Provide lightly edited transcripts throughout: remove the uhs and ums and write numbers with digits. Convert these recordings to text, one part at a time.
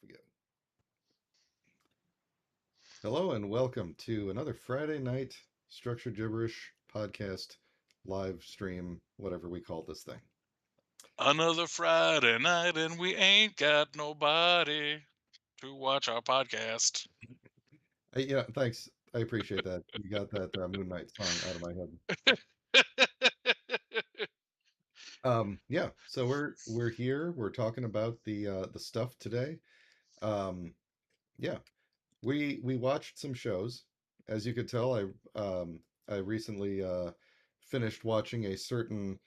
again. Hello and welcome to another Friday night structured gibberish podcast live stream, whatever we call this thing. Another Friday night and we ain't got nobody to watch our podcast. Thanks. I appreciate that. You got that Moon Knight song out of my head. So we're here. We're talking about the stuff today. Um, yeah, we watched some shows. As you could tell, I recently finished watching a certain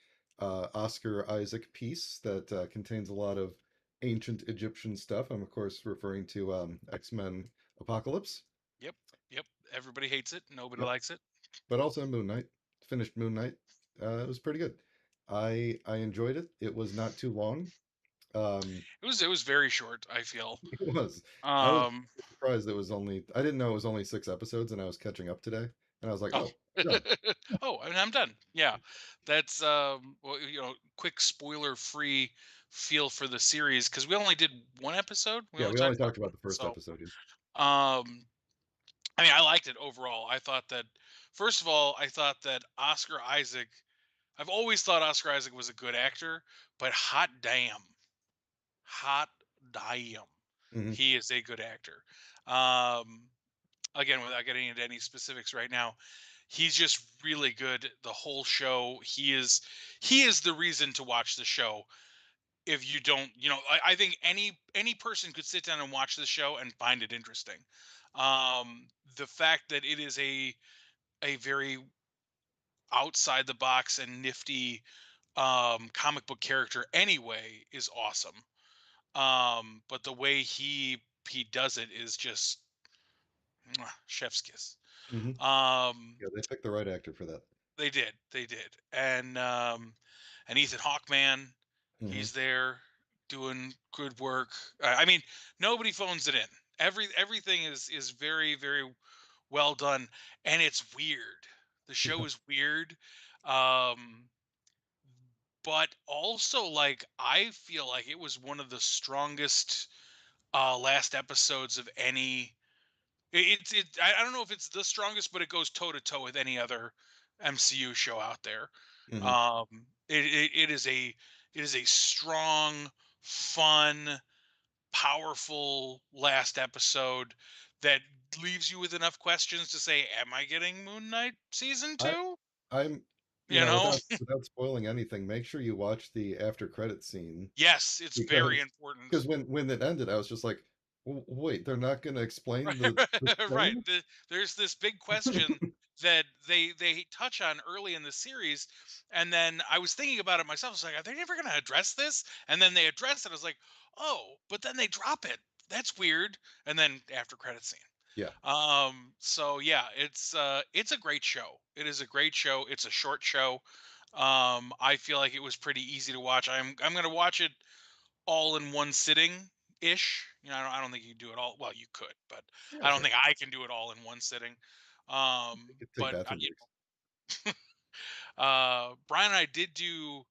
Oscar Isaac piece that contains a lot of ancient Egyptian stuff. I'm of course referring to X-Men Apocalypse. Yep, yep. Everybody hates it. Nobody Yep, likes it. but also Moon Knight. Finished Moon Knight. It was pretty good. I enjoyed it. It was not too long. Um, It was very short, I feel. it was. I was Um surprised it was only. I didn't know it was only 6 episodes, and I was catching up today, and I was like, oh. oh, done. Oh, I mean, I'm done. Yeah. That's well, quick spoiler free feel for the series because we only did one episode. We Yeah, only we only talked about talked about one. the first So, episode. Yeah. um I mean, I liked it overall. I thought that first of all, I thought that Oscar Isaac I've always thought Oscar Isaac was a good actor, but hot damn, Hmm. he is a good actor. Um, Again, without getting into any specifics right now, he's just really good the whole show. He is the reason to watch the show. If you don't, I think any person could sit down and watch the show and find it interesting. The fact that it is a very outside the box and nifty comic book character anyway is awesome. But the way he does it is just chef's kiss. Hmm. Um, Yeah, they picked the right actor for that. they did, and Ethan Hawkeman, Hmm. he's there doing good work. I mean, nobody phones it in. Everything is very well done, and it's weird. The show is weird. Um, but also like I feel like it was one of the strongest last episodes of any. I don't know if it's the strongest, but it goes toe to toe with any other MCU show out there. Hmm. Um, it is a strong, fun, powerful last episode that leaves you with enough questions to say, "Am I getting Moon Knight season I, two?" I'm, You know? without spoiling anything, make sure you watch the after credit scene Yes, it's very because important. when it ended, I was just like, Wait, they're not going to explain the Right. thing." There's this big question that they touch on early in the series, and then I was thinking about it myself. I was like, are they never going to address this? And then they address it. I was like, oh, but then they drop it. That's weird. And then after credit scene. Yeah. So yeah, it's a great show. It is a great show. It's a short show. I feel like it was pretty easy to watch. I'm gonna watch it all in one sitting ish. I don't think you can do it all. Well, you could, but Yeah, I don't sure. think I can do it all in one sitting. Take But bathroom breaks. Brian and I did do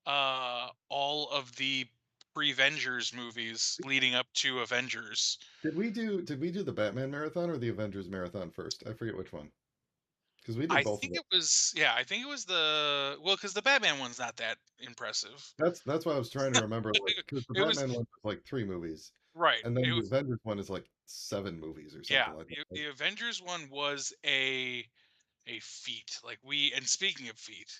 all of the pre-Vengers movies leading up to Avengers. Did we do the Batman marathon or the Avengers marathon first? I forget which one because we did I both of think them. it was yeah, I think it was because the Batman one's not that impressive. That's why I was trying to remember, like, because the It was Batman one was like 3 movies, right. and It then the was Avengers one is like 7 movies or yeah. something like The, that. the Avengers one was a feat. Like and speaking of feet,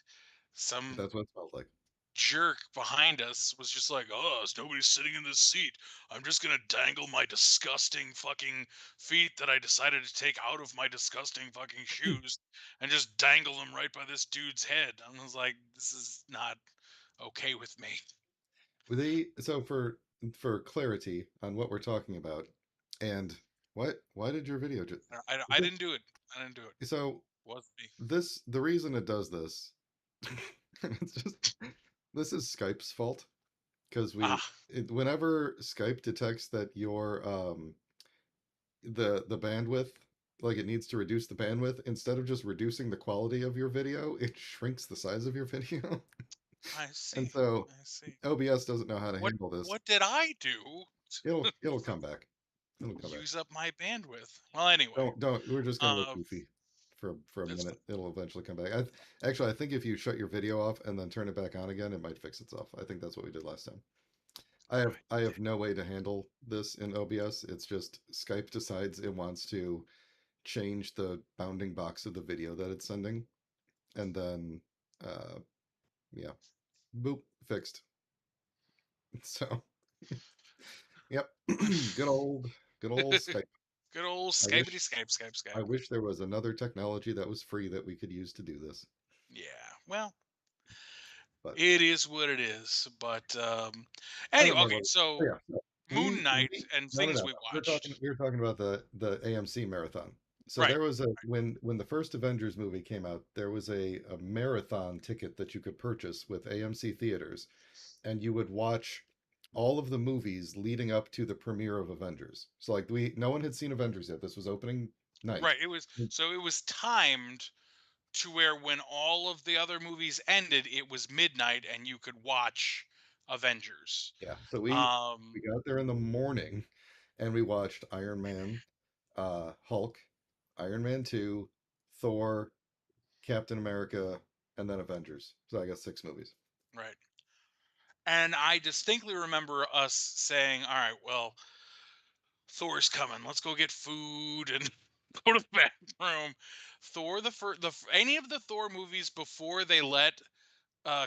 some That's what it felt like. jerk behind us was just like, "Oh, there's nobody sitting in this seat. I'm just gonna dangle my disgusting fucking feet that I decided to take out of my disgusting fucking shoes and just dangle them right by this dude's head." I was like, "This is not okay with me." So for clarity on what we're talking about, and why did your video just I didn't do it. I didn't do it. so Was me. the reason it does this, it's just this is Skype's fault because Ah, whenever Skype detects that your the bandwidth, like, it needs to reduce the bandwidth, instead of just reducing the quality of your video, it shrinks the size of your video. I And see. so I see. OBS doesn't know how to What handle this. what did I do? It'll come back. It'll come back. Use up my bandwidth. Well, anyway, Don't. We're just gonna look um, goofy for a that's minute. It'll eventually come back. Actually, I think if you shut your video off and then turn it back on again, it might fix itself. I think that's what we did last time. I have no way to handle this in OBS. It's just Skype decides it wants to change the bounding box of the video that it's sending, and then uh yeah, boop, fixed. So yep, good old fine. Skype. Good old I Skypety wish Skype, Skype, I Skype. wish there was another technology that was free that we could use to do this. Yeah. Well, But it is what it is. But I don't anyway, remember. okay. Oh, So yeah, no. Moon We Knight and no, no, things no. we watched. We were talking about the AMC marathon. So Right. there was a when the first Avengers movie came out, there was a marathon ticket that you could purchase with AMC theaters, and you would watch all of the movies leading up to the premiere of Avengers. So like we no one had seen Avengers yet. This was opening night. Right. It was timed to where when all of the other movies ended, it was midnight and you could watch Avengers. Yeah. So we Um, got there in the morning and we watched Iron Man, Hulk, Iron Man 2, Thor, Captain America, and then Avengers. So I guess six movies. right. And I distinctly remember us saying, "All right, well, Thor's coming. Let's go get food and go to the bathroom." Thor any of the Thor movies before they let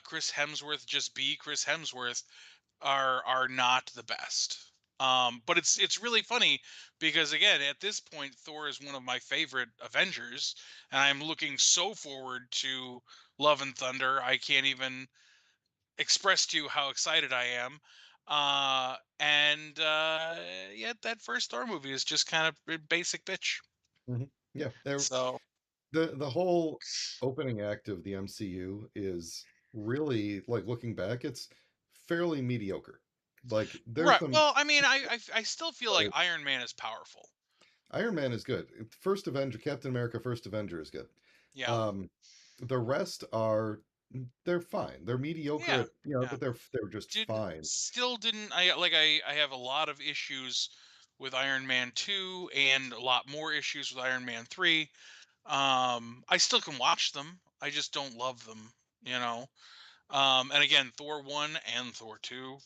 Chris Hemsworth just be Chris Hemsworth are not the best. But it's really funny because again, at this point, Thor is one of my favorite Avengers, and I'm looking so forward to Love and Thunder. I can't even express to you how excited I am. And Yet that first Thor movie is just kind of basic bitch. Yeah, So the whole opening act of the MCU is really like looking back, it's fairly mediocre. Like there's right. some Well, I mean, I still feel like Iron Man is powerful. Iron Man is good. First Avenger, Captain America, First Avenger is good. Yeah. Um, the rest are they're fine. They're mediocre Yeah. at you know, Yeah. but they're just Didn't fine. still didn't I have a lot of issues with Iron Man 2 and a lot more issues with Iron Man 3. I still can watch them. I just don't love them, you know. And again, Thor 1 and Thor 2,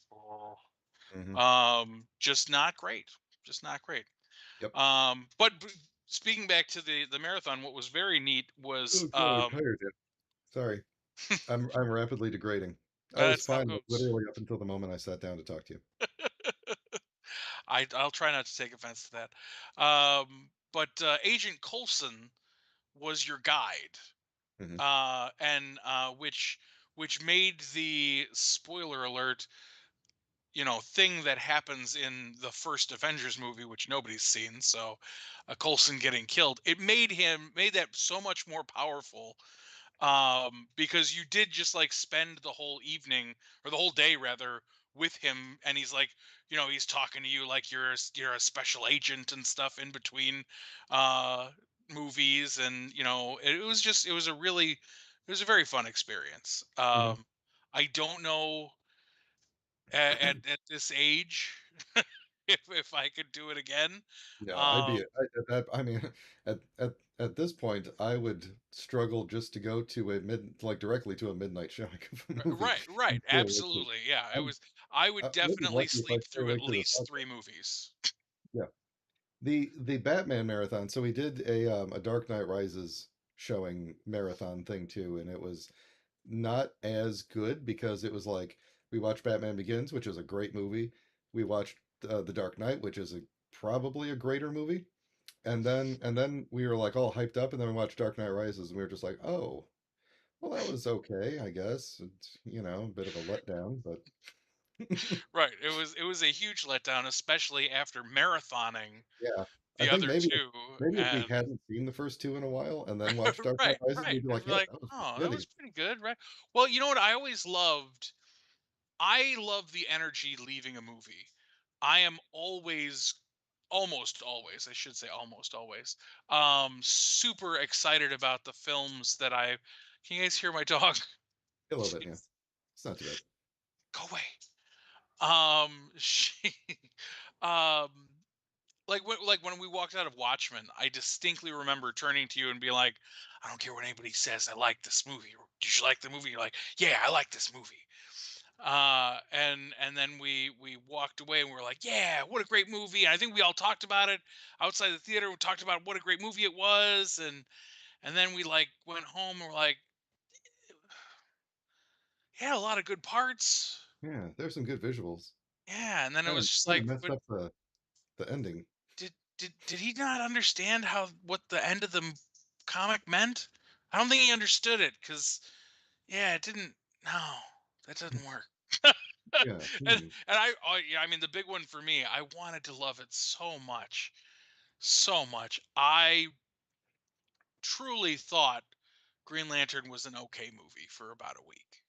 Hmm. just not great. Just not great. Yep. Speaking back to the marathon, what was very neat was Oh God, I'm tired. Yet. Sorry, I'm rapidly degrading. I was that's how it fine like, goes. literally up until the moment I sat down to talk to you. I'll try not to take offense to that. But Agent Coulson was your guide, Hmm. and which made the spoiler alert, thing that happens in the first Avengers movie, which nobody's seen. So, Coulson getting killed, it made that so much more powerful, because you did just like spend the whole evening or the whole day rather with him, and he's like, he's talking to you like you're a special agent and stuff in between uh movies, and it was a very fun experience. Hmm. I don't know at this age if I could do it again. No, um at that. I mean, at this point, I would struggle just to go to a mid like directly to a midnight showing of a movie right, and stay awake to it. absolutely, yeah. I'm, I would I'll be definitely lucky if I sleep stay through at awake to the least sunset. 3 movies. Yeah, the Batman marathon. So we did a Dark Knight Rises showing marathon thing too, and it was not as good because it was like we watched Batman Begins, which is a great movie. We watched The Dark Knight, which is probably a greater movie. And then we were like all hyped up, and then we watched Dark Knight Rises, and we were just like, oh, well, that was okay, I guess. It's, a bit of a letdown, but Right, it was a huge letdown, especially after marathoning yeah, I the think other two. maybe if we And hadn't seen the first two in a while and then watched Dark Knight right, Rises, right, we'd be it'd like, be yep, like, that was oh, that pretty was pretty good, right? Well, you know what I always loved? I love the energy leaving a movie. I am always, almost always, I should say almost always, super excited about the films that I. Can you guys hear my dog? good. A little bit, yeah. Jeez, It's not too bad. go away. She Um, like when we walked out of Watchmen, I distinctly remember turning to you and being like, "I don't care what anybody says. I like this movie. Did you like the movie?" You're like, "Yeah, I like this movie." And then we walked away and we were like, "Yeah, what a great movie!" And I think we all talked about it outside the theater. We talked about what a great movie it was, and then we like went home and we're like, "It had a lot of good parts." Yeah, there's some good visuals. Yeah, and then it Kind was of just kind of like, messed "But up the ending. did he not understand how what the end of the comic meant? I don't think he understood it because yeah, it didn't. No, that doesn't work." Yeah. And yeah, I mean, the big one for me, I wanted to love it so much, so much. I truly thought Green Lantern was an okay movie for about a week.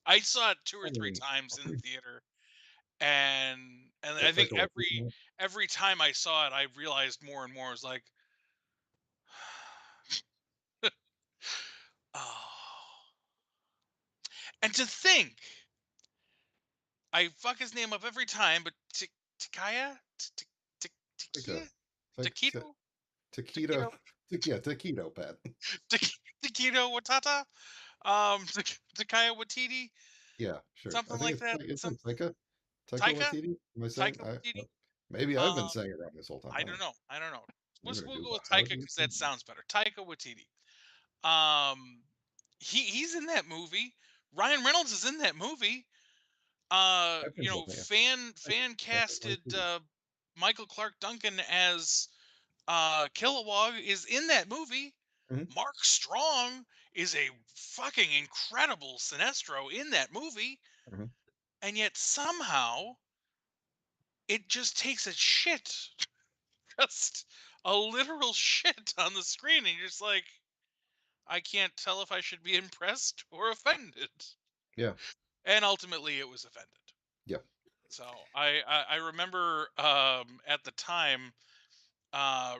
I saw it two or I three mean, times in the theater, and I think Taika Waititi. every time I saw it, I realized more and more. I was like, oh, and to think I fuck his name up every time, but Takaya, Taika. Takia, Ta- ta- Taquito, Taquito. Taquito, Yeah, Taquito, Pat. Taquito Watata, Takaya Watiti, Yeah, sure. I something think like it's that. is Some it Taika? Taika Taika, Waititi? Am I saying? Taika Watiti. Maybe I've been Um, saying it wrong this whole time. I I don't don't know. know. I don't know. I'm gonna We'll go Google with how Taika do you because say that it? sounds better. Taika Waititi. Um, he's in that movie. Ryan Reynolds is in that movie. I've been told that. Taika Fan Taika casted Waititi. Michael Clark Duncan as Kilowog is in that movie. Mhm, Mark Strong is a fucking incredible Sinestro in that movie, mhm. and yet somehow it just takes a shit, just a literal shit on the screen, and you're just like, I can't tell if I should be impressed or offended. Yeah, And ultimately, it was offended. yeah. So I remember at the time, or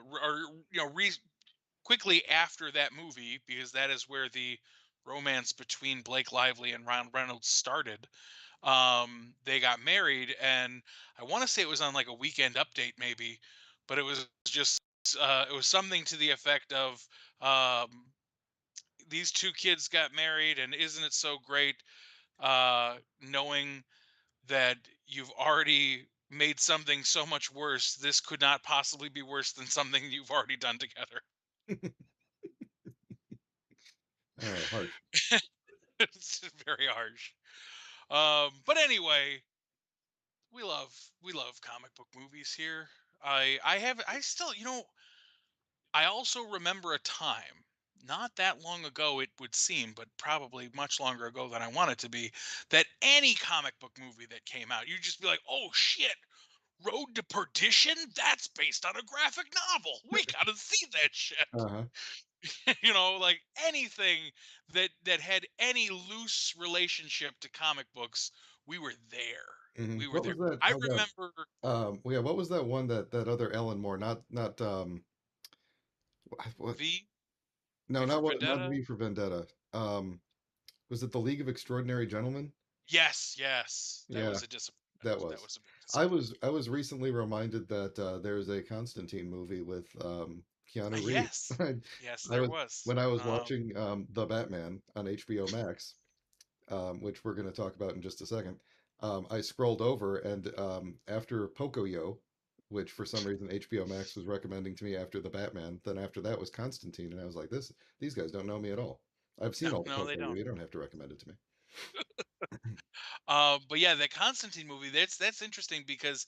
quickly after that movie, because that is where the romance between Blake Lively and Ryan Reynolds started. They got married, and I want to say it was on like a Weekend Update, maybe, but it was just it was something to the effect of um, these two kids got married, and isn't it so great knowing that you've already made something so much worse. This could not possibly be worse than something you've already done together. Oh, harsh. It's very harsh. But anyway, we love comic book movies here. I still, I also remember a time, not that long ago it would seem, but probably much longer ago than I want it to be, that any comic book movie that came out, you'd just be like, "Oh shit, Road to Perdition? That's based on a graphic novel. We gotta see that shit." Uh-huh. Like anything that had any loose relationship to comic books, we were there. Mhm. We were What there. was that? I Oh god. remember Well, yeah, what was that one that other Ellen Moore? Not what? V No, V for not Vendetta. V for Vendetta. Was it the League of Extraordinary Gentlemen? Yes, yes, that Yeah, was a disappointment. that That was. was a big disappointment. I was recently reminded that there's a Constantine movie with Keanu Reeves. Yes, yes, I there was was. when I was watching The Batman on HBO Max, which we're going to talk about in just a second. I scrolled over and after Pocoyo, which for some reason HBO Max was recommending to me after the Batman, then after that was Constantine, and I was like, these guys don't know me at all. I've No, seen all the no, they Pocoyo. don't. You don't have to recommend it to me. But yeah, the Constantine movie. That's interesting because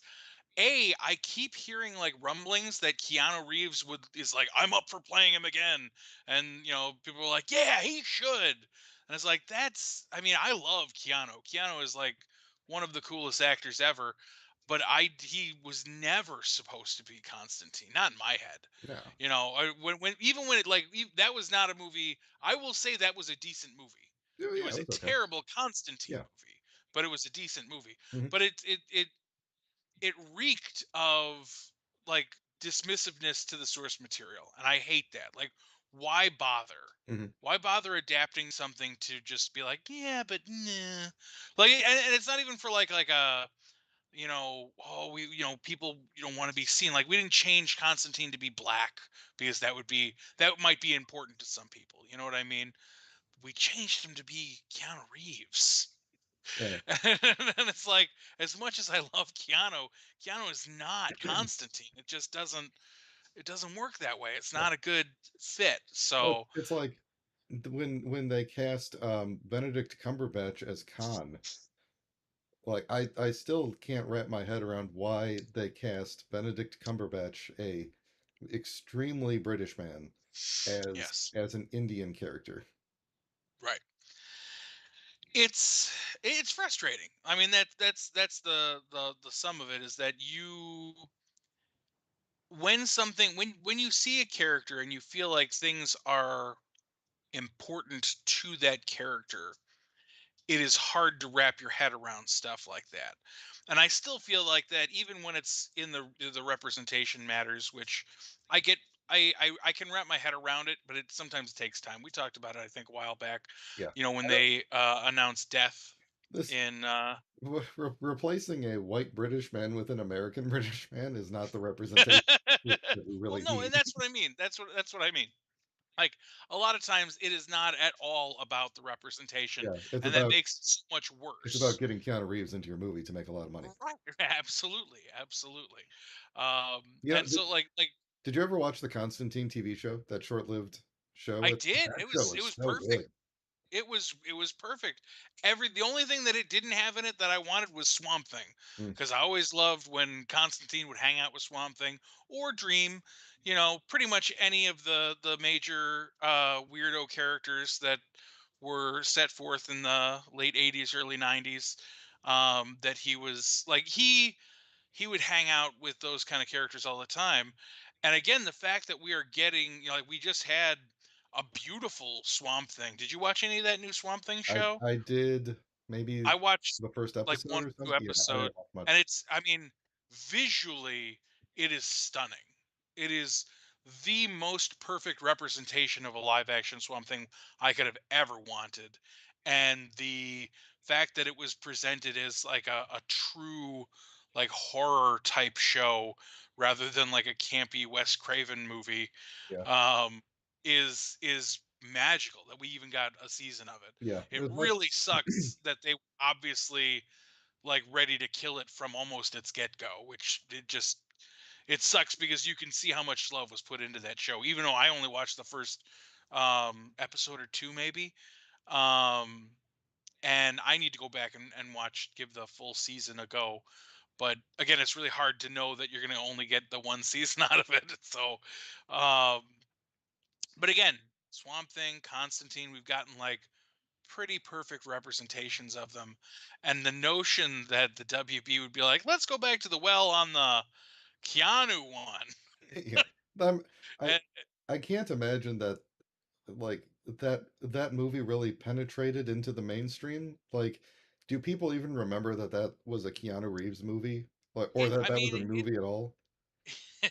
I keep hearing like rumblings that Keanu Reeves would is like, I'm up for playing him again, and people are like, yeah, he should, and it's like that's. I mean, I love Keanu. Keanu is like one of the coolest actors ever, but he was never supposed to be Constantine, not in my head. No. When even when it like that was not a movie. I will say that was a decent movie. Oh It yeah, was it a was okay. terrible Constantine Yeah. movie, but it was a decent movie. Hmm. But it reeked of like dismissiveness to the source material, and I hate that. Like, why bother? Hmm. Why bother adapting something to just be like, yeah, but nah. Like, and it's not even for like a oh, people, want to be seen. Like we didn't change Constantine to be black because that might be important to some people. You know what I mean? We changed him to be Keanu Reeves. Yeah. And it's like, as much as I love Keanu is not Constantine. It doesn't work that way. It's Yeah. not a good fit. Well, So it's like when they cast Benedict Cumberbatch as Khan. Like I still can't wrap my head around why they cast Benedict Cumberbatch, a extremely British man, yes, as an Indian character. right. It's frustrating. I mean, that's the sum of it, is that when you see a character and you feel like things are important to that character, it is hard to wrap your head around stuff like that. And I still feel like that even when it's in the representation matters, which I get. I can wrap my head around it, but it sometimes takes time. We talked about it, I think, a while back. Yeah. When I don't, they announced death this in replacing a white British man with an American British man is not the representation that we well, really no, and need. that's what I mean. That's what I mean. Like, a lot of times it is not at all about the representation, Yeah, and that makes it so much it's about worse. getting Keanu Reeves into your movie to make a lot of money. Right. Absolutely, absolutely. Yeah, And so, like did you ever watch the Constantine TV show? That short-lived show? I did. That It show was it was was so perfect. good. It was perfect. The only thing that it didn't have in it that I wanted was Swamp Thing, Mm, because I always loved when Constantine would hang out with Swamp Thing or Dream. Pretty much any of the major weirdo characters that were set forth in the late '80s, early '90s. That he was like he would hang out with those kind of characters all the time. And again, the fact that we are getting, like we just had a beautiful Swamp Thing. Did you watch any of that new Swamp Thing show? I did maybe I watched the first like episode one or or two something. Yeah, I episodes, didn't watch much. and I mean, visually, it is stunning. It is the most perfect representation of a live action Swamp Thing I could have ever wanted. And the fact that it was presented as like a true like horror type show rather than like a campy Wes Craven movie, Yeah, um, is magical that we even got a season of it. yeah. It really sucks that they obviously like ready to kill it from almost its get-go, which it sucks because you can see how much love was put into that show, even though I only watched the first episode or two maybe. Um and I need to go back and give the full season a go. But again, it's really hard to know that you're gonna only get the one season out of it. So um but again, Swamp Thing, Constantine, we've gotten like pretty perfect representations of them. And the notion that the WB would be like, let's go back to the well on the Keanu one. Yeah. Um, I And, I can't imagine that like that movie really penetrated into the mainstream. Like, do people even remember that that was a Keanu Reeves movie? Like, or that I that was a mean, movie at all?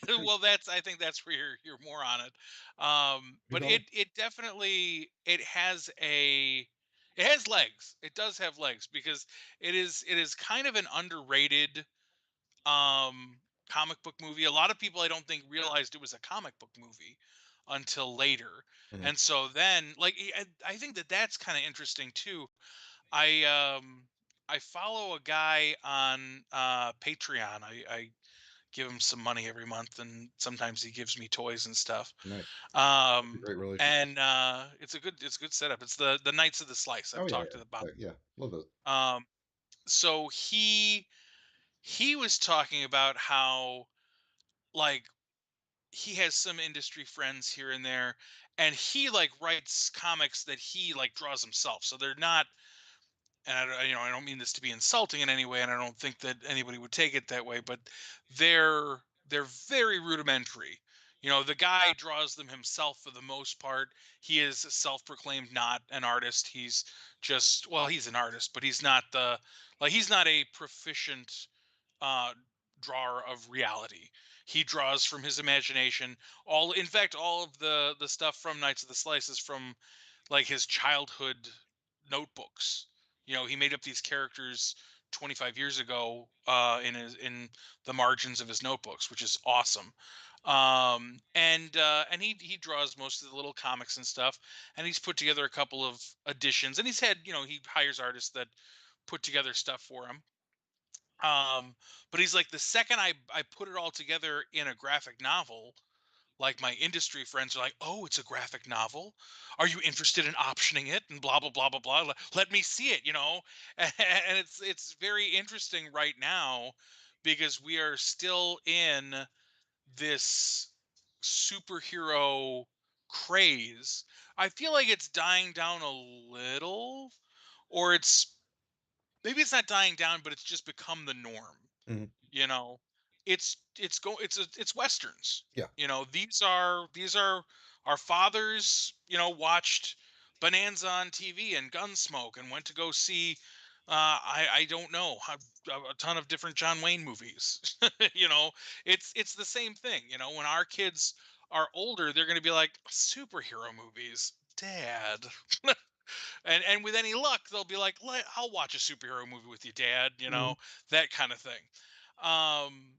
well, I think that's where you're more on it. But Because it definitely it has legs. It does have legs because it is kind of an underrated um comic book movie. A lot of people, I don't think, realized it was a comic book movie until later. Mhm. And so then, like, I think that that's kind of interesting too. I follow a guy on Patreon. I give him some money every month, and sometimes he gives me toys and stuff. Nice. That's a um great relationship. and it's a good setup. It's the Knights of the Slice. Oh I've yeah, talked to yeah, the about. yeah. Love those. um so he was talking about how, like, he has some industry friends here and there, and he like writes comics that he like draws himself, so they're not. And I don't mean this to be insulting in any way, and I don't think that anybody would take it that way, but they're very rudimentary. The guy draws them himself for the most part. He is self-proclaimed not an artist. He's just, well, he's an artist, but he's not a proficient uh drawer of reality. He draws from his imagination. In fact, all of the stuff from Knights of the Slice is from like his childhood notebooks. He made up these characters 25 years ago in the margins of his notebooks, which is awesome. And he draws most of the little comics and stuff, and he's put together a couple of editions, and he's had, he hires artists that put together stuff for him. But he's like, the second I put it all together in a graphic novel, like my industry friends are like, "Oh, it's a graphic novel. Are you interested in optioning it?" And blah blah blah blah blah. Let me see it, And it's very interesting right now because we are still in this superhero craze. I feel like it's dying down a little, or maybe it's not dying down, but it's just become the norm. Mhm. you know it's westerns. Yeah. These are our fathers, watched Bonanza on TV and Gunsmoke and went to go see, I don't know how, a ton of different John Wayne movies. you know it's the same thing. When our kids are older, they're going to be like, superhero movies, dad. And with any luck, they'll be like, I'll watch a superhero movie with you, dad, Mhm. that kind of thing. um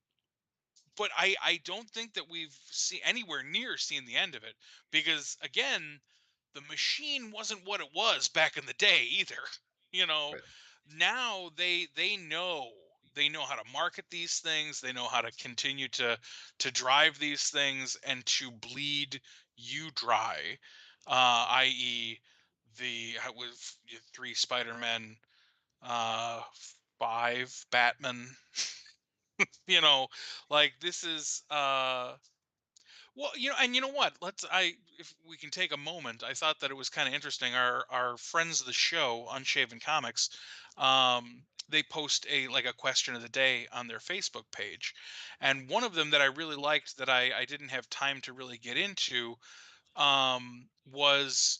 but I don't think that we've seen anywhere near seen the end of it, because again, the machine wasn't what it was back in the day either. you know Right. Now they know how to market these things, they know how to continue to drive these things and to bleed you dry, i.e. with three Spider-Men, uh five Batman. you know like, this is, well, and you know what, let's I if we can take a moment, I thought that it was kind of interesting. Our friends of the show, Unshaven Comics, they post a question of the day on their Facebook page, and one of them that I really liked, that I didn't have time to really get into, was,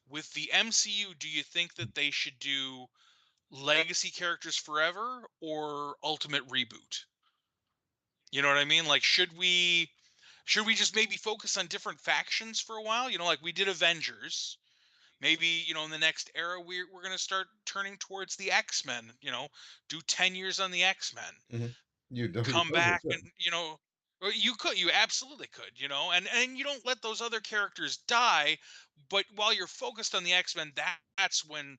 with the MCU, do you think that they should do legacy characters forever or ultimate reboot? You know what I mean? Like, should we just maybe focus on different factions for a while? Like we did Avengers. Maybe, in the next era, we're going to start turning towards the X-Men, do 10 years on the X-Men, Mhm. You come totally back, and, could. or you absolutely could, and you don't let those other characters die. But while you're focused on the X-Men, that's when,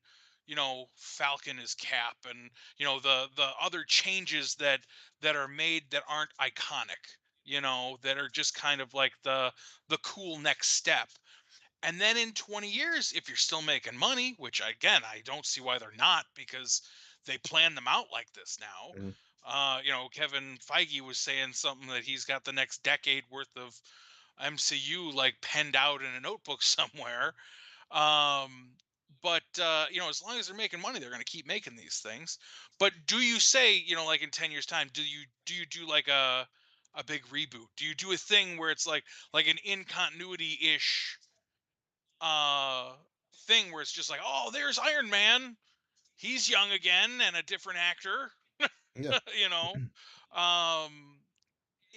Falcon is Cap, and, the other changes that are made that aren't iconic, that are just kind of like the cool next step. And then in 20 years, if you're still making money, which again, I don't see why they're not, because they plan them out like this now. Mhm. Kevin Feige was saying something that he's got the next decade worth of MCU like penned out in a notebook somewhere. Um, but as long as they're making money, they're going to keep making these things. But do you say, like in 10 years time, do you do like a big reboot? Do you do a thing where it's like an in continuity ish uh thing, where it's just like, oh, there's Iron Man, he's young again and a different actor. Yeah. you know um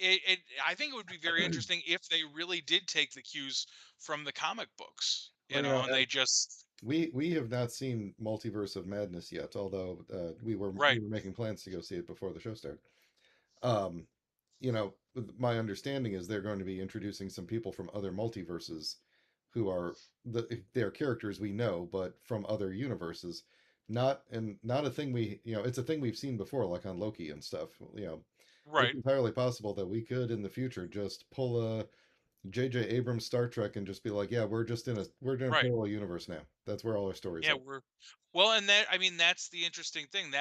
I think it would be very interesting if they really did take the cues from the comic books, Well, and they just. we have not seen Multiverse of Madness yet, although we Right, were making plans to go see it before the show started. Um, my understanding is they're going to be introducing some people from other multiverses who are they're characters we know, but from other universes. Not a thing it's a thing we've seen before, like on Loki and stuff. It's right, entirely possible that we could in the future just pull a J.J. Abrams Star Trek and just be like, yeah, we're in a right. parallel universe now. That's where all our stories Yeah, are. well, and that, I mean, that's the interesting thing,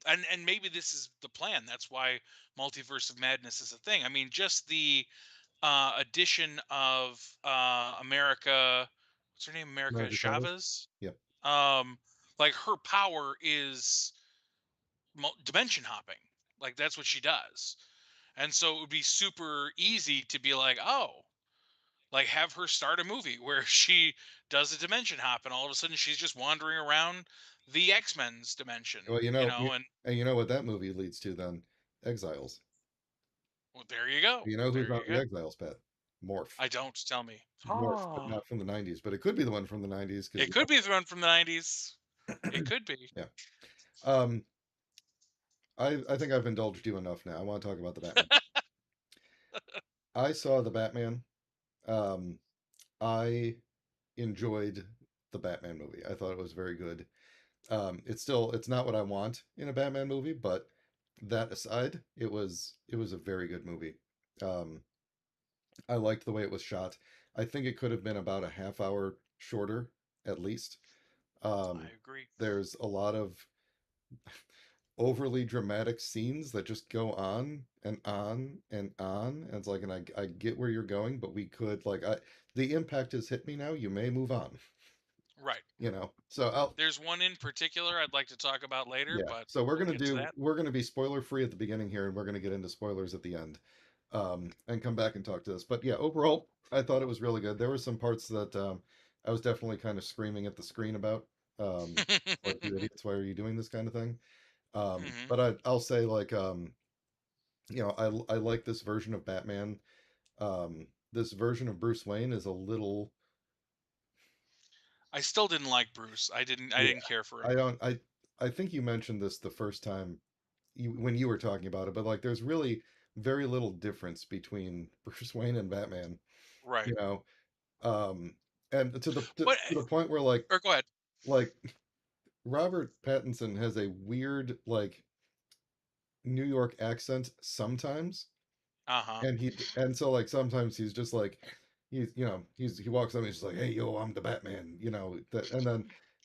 and maybe this is the plan. That's why Multiverse of Madness is a thing. I mean, just the addition of America. What's her name? America America Chavez? Chavez. Yep. Um, like, her power is dimension hopping. Like, that's what she does. And so it would be super easy to be like, oh, like, have her start a movie where she does a dimension hop, and all of a sudden she's just wandering around the X-Men's dimension, Well, and and you know what that movie leads to then? Exiles. well, there you go. You know who's There on you the go. Exiles, Pat? Morph. I don't, tell me. Morph, but not from the 90s. But it could be the one from the 90s because It could be the one from the 90s. It could be. yeah. Um, I think I've indulged you enough now. I want to talk about the Batman. I saw the Batman. Um, I enjoyed the Batman movie. I thought it was very good. It's not what I want in a Batman movie, but that aside, it was a very good movie. Um, I liked the way it was shot. I think it could have been about a half hour shorter, at least. I Um, agree. there's a lot of overly dramatic scenes that just go on and on and on. And it's like, and I get where you're going, but we could like, the impact has hit me now. You may move on, Right. So I'll, There's one in particular I'd like to talk about later, yeah. but So we'll get to that. we're gonna be spoiler free at the beginning here, and we're gonna get into spoilers at the end, and come back and talk to this. But yeah, overall, I thought it was really good. There were some parts that I was definitely kind of screaming at the screen about, like you idiots, why are you doing this kind of thing? Hmm. But I'll say like, I like this version of Batman. This version of Bruce Wayne is a little, I still didn't like Bruce. I yeah. didn't care for I him. don't. I think you mentioned this the first time when you were talking about it, but like there's really very little difference between Bruce Wayne and Batman, Right. you know. Um and But to the point where like or go ahead. like Robert Pattinson has a weird like New York accent sometimes, Uh-huh. and so like sometimes he's just like he walks up and he's just like, hey yo, I'm the Batman,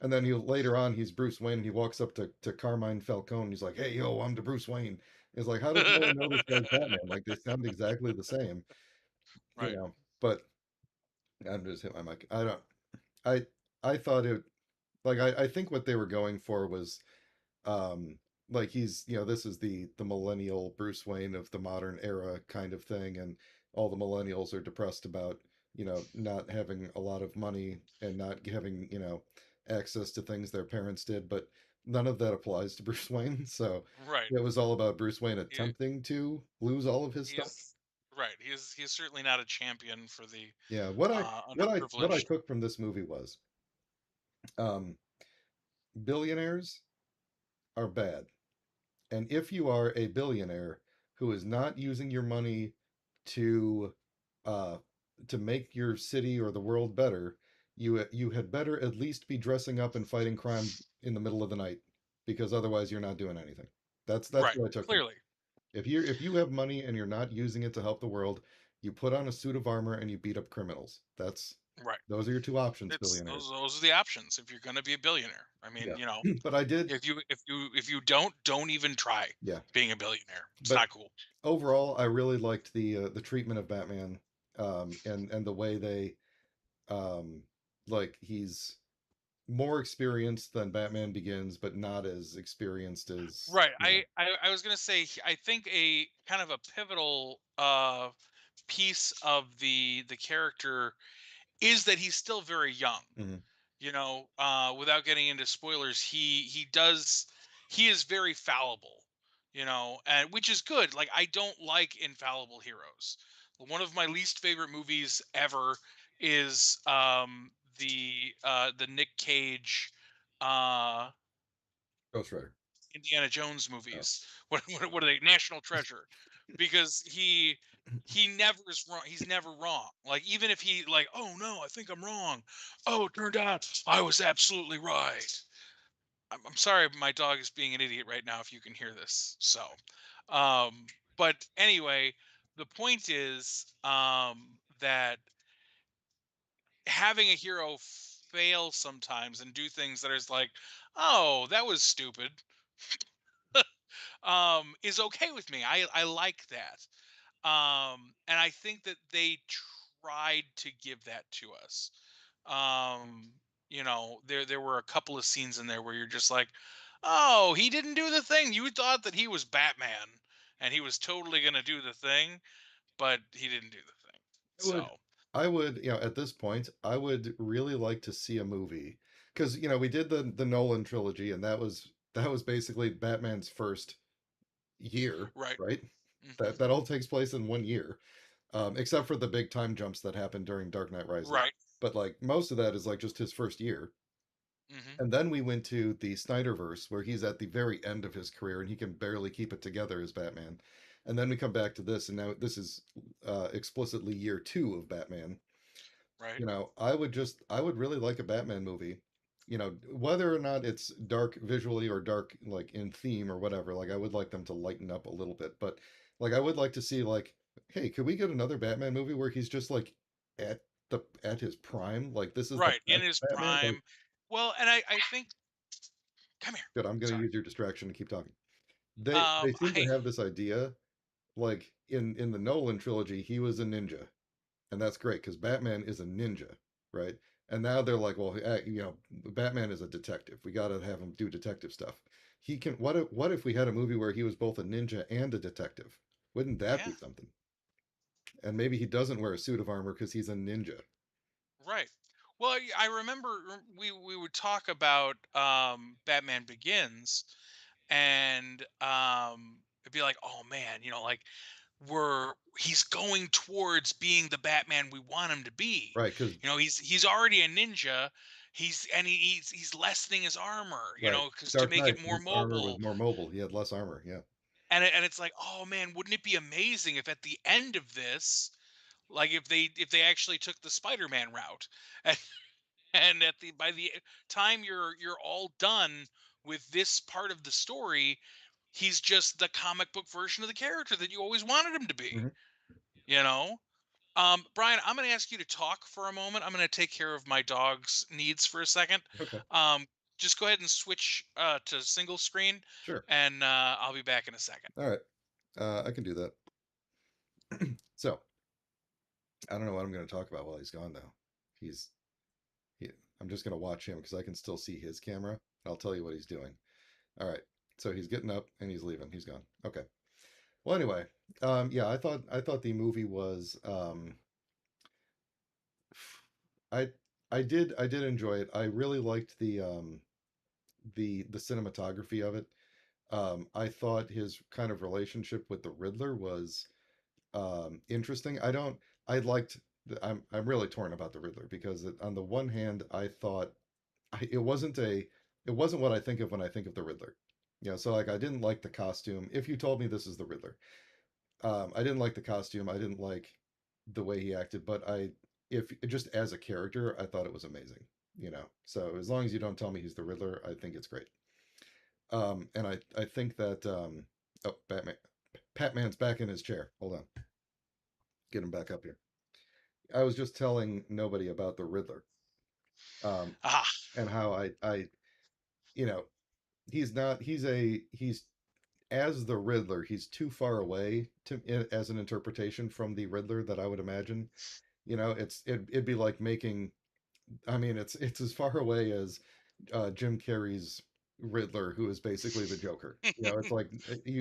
and then he later on he's Bruce Wayne and he walks up to Carmine Falcone and he's like, hey yo, I'm the Bruce Wayne. It's like, how does no one know this guy's Batman? Like they sound exactly the same, you Right. know. But I'm just hit my mic. I don't. I I thought it like I think what they were going for was um like he's this is the millennial Bruce Wayne of the modern era kind of thing, and all the millennials are depressed about not having a lot of money and not having access to things their parents did, but none of that applies to Bruce Wayne. So Right. it was all about Bruce Wayne He, attempting to lose all of his stuff. he's right. He's certainly not a champion for the Yeah, what I underprivileged. took from this movie was um billionaires are bad. And if you are a billionaire who is not using your money to uh, to make your city or the world better, you had better at least be dressing up and fighting crime in the middle of the night, because otherwise you're not doing anything. That's Right. what I took from it. Clearly. If you have money and you're not using it to help the world, you put on a suit of armor and you beat up criminals. Right. Those are your two options, It's billionaires. those are the options if you're going to be a billionaire. I mean, Yeah, you know, but I did. if you don't even try Yeah, being a billionaire. It's but not cool. overall, I really liked the treatment of Batman, and the way they um, like he's more experienced than Batman Begins, but not as experienced as Right. I was gonna say I think a kind of a pivotal piece of the character is that he's still very young. Mhm. Without getting into spoilers, he is very fallible, and which is good. Like I don't like infallible heroes. One of my least favorite movies ever is the Nick Cage uh Ghost Rider. Indiana Jones Oh. movies. What are they? National Treasure, because he never is wrong. He's never wrong. Like even if he like, oh no, I think I'm wrong. Oh, it turned out I was absolutely right. I'm sorry, my dog is being an idiot right now. If you can hear this, um, but anyway, the point is that having a hero fail sometimes and do things that is like, oh, that was stupid, is okay with me. I like that. And I think that they tried to give that to us. Um, there were a couple of scenes in there where you're just like, "Oh, he didn't do the thing. You thought that he was Batman and he was totally going to do the thing, but he didn't do the thing." I would, So, at this point, I would really like to see a movie, because we did the Nolan trilogy, and that was basically Batman's first year, right. right? Hmm. That all takes place in 1 year, except for the big time jumps that happened during Dark Knight Rises. Right. But like most of that is like just his first year. Hmm. And then we went to the Snyderverse, where he's at the very end of his career and he can barely keep it together as Batman. And then we come back to this, and now this is explicitly year two of Batman. Right. I would really like a Batman movie. Whether or not it's dark visually or dark like in theme or whatever, like I would like them to lighten up a little bit. But like I would like to see like, hey, could we get another Batman movie where he's just like at at his prime? Like this is the Right. In best his Batman? Like, prime. Well, and I think, come here. good, I'm gonna Sorry. use your distraction to keep talking. They seem to I have this idea, like in the Nolan trilogy, he was a ninja, and that's great because Batman is a ninja, right? And now they're like, well, Batman is a detective. We got to have him do detective stuff. He can. What if we had a movie where he was both a ninja and a detective? Wouldn't that Yeah. be something? And maybe he doesn't wear a suit of armor because he's a ninja. Right. Well, I remember we would talk about Batman Begins, and it'd be like, oh man, like he's going towards being the Batman we want him to be. Right? Because He's already a ninja. He's lessening his armor, right, because to Dark make it Knight, more his armor was mobile. more mobile. He had less armor. Yeah. And it's like, oh man, wouldn't it be amazing if at the end of this, like if they actually took the Spider-Man route, and, and at the by the time you're all done with this part of the story, he's just the comic book version of the character that you always wanted him to be. Hmm. You know, Brian, I'm going to ask you to talk for a moment. I'm going to take care of my dog's needs for a second. Okay. Um, just go ahead and switch to single screen, Sure. and I'll be back in a second. All right. I can do that. So I don't know what I'm going to talk about while he's gone though. He's he, I'm just going to watch him because I can still see his camera. I'll tell you what he's doing. All right. So he's getting up and he's leaving. He's gone. Okay. Well, anyway, yeah, I thought the movie was I I did enjoy it. I really liked the cinematography of it. I thought his kind of relationship with the Riddler was interesting. I liked I'm really torn about the Riddler because on the one hand I thought it wasn't what I think of when I think of the Riddler. So like I didn't like the costume. If you told me this is the Riddler, I didn't like the costume. I didn't like the way he acted, but if just as a character, I thought it was amazing. So as long as you don't tell me he's the Riddler, I think it's great. And I think that oh, Batman's back in his chair. Hold on, get him back up here. I was just telling nobody about the Riddler, um, Ah, and how you know he's not he's as the Riddler, he's too far away as an interpretation from the Riddler that I would imagine. It'd be like making. I mean, it's as far away as Jim Carrey's Riddler, who is basically the Joker. It's like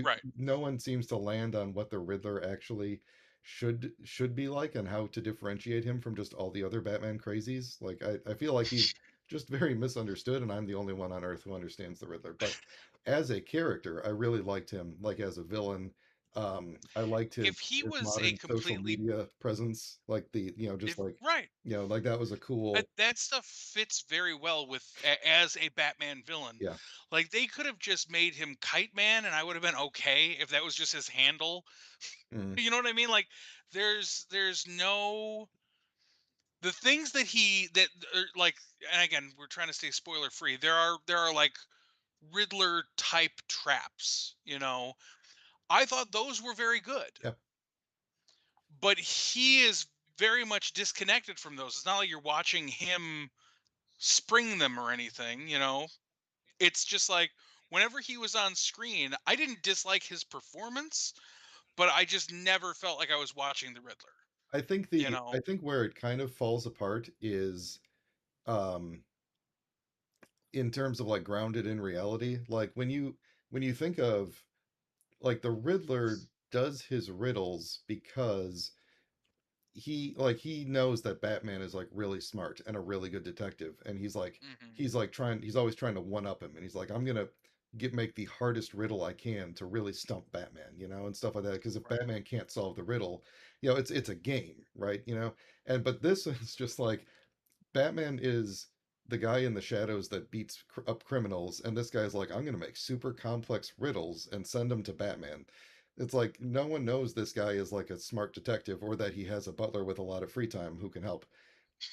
right. no one seems to land on what the Riddler actually should be like and how to differentiate him from just all the other Batman crazies. Like I feel like he's just very misunderstood, and I'm the only one on Earth who understands the Riddler. But as a character, I really liked him, like as a villain. I liked If he his was a modern social completely media presence, like just if like right, like that was a cool. that stuff fits very well with as a Batman villain. Yeah. Like they could have just made him Kite Man, and I would have been okay if that was just his handle. Mhm. You know what I mean? Like there's no the things that he that are like, and again, we're trying to stay spoiler free. There are like Riddler type traps. I thought those were very good, Yeah. but he is very much disconnected from those. It's not like you're watching him spring them or anything. It's just like whenever he was on screen, I didn't dislike his performance, but I just never felt like I was watching the Riddler. You I know? think where it kind of falls apart is um in terms of like grounded in reality. Like when you think of like the Riddler does his riddles because he knows that Batman is like really smart and a really good detective, and Hmm. he's always trying to one up him, and he's like, I'm gonna make the hardest riddle I can to really stump Batman, and stuff like that. Because if Right. Batman can't solve the riddle, it's a game, right? And but this is just like Batman is. the guy in the shadows that beats up criminals, and this guy's like, I'm gonna make super complex riddles and send them to Batman. It's like no one knows this guy is like a smart detective or that he has a butler with a lot of free time who can help.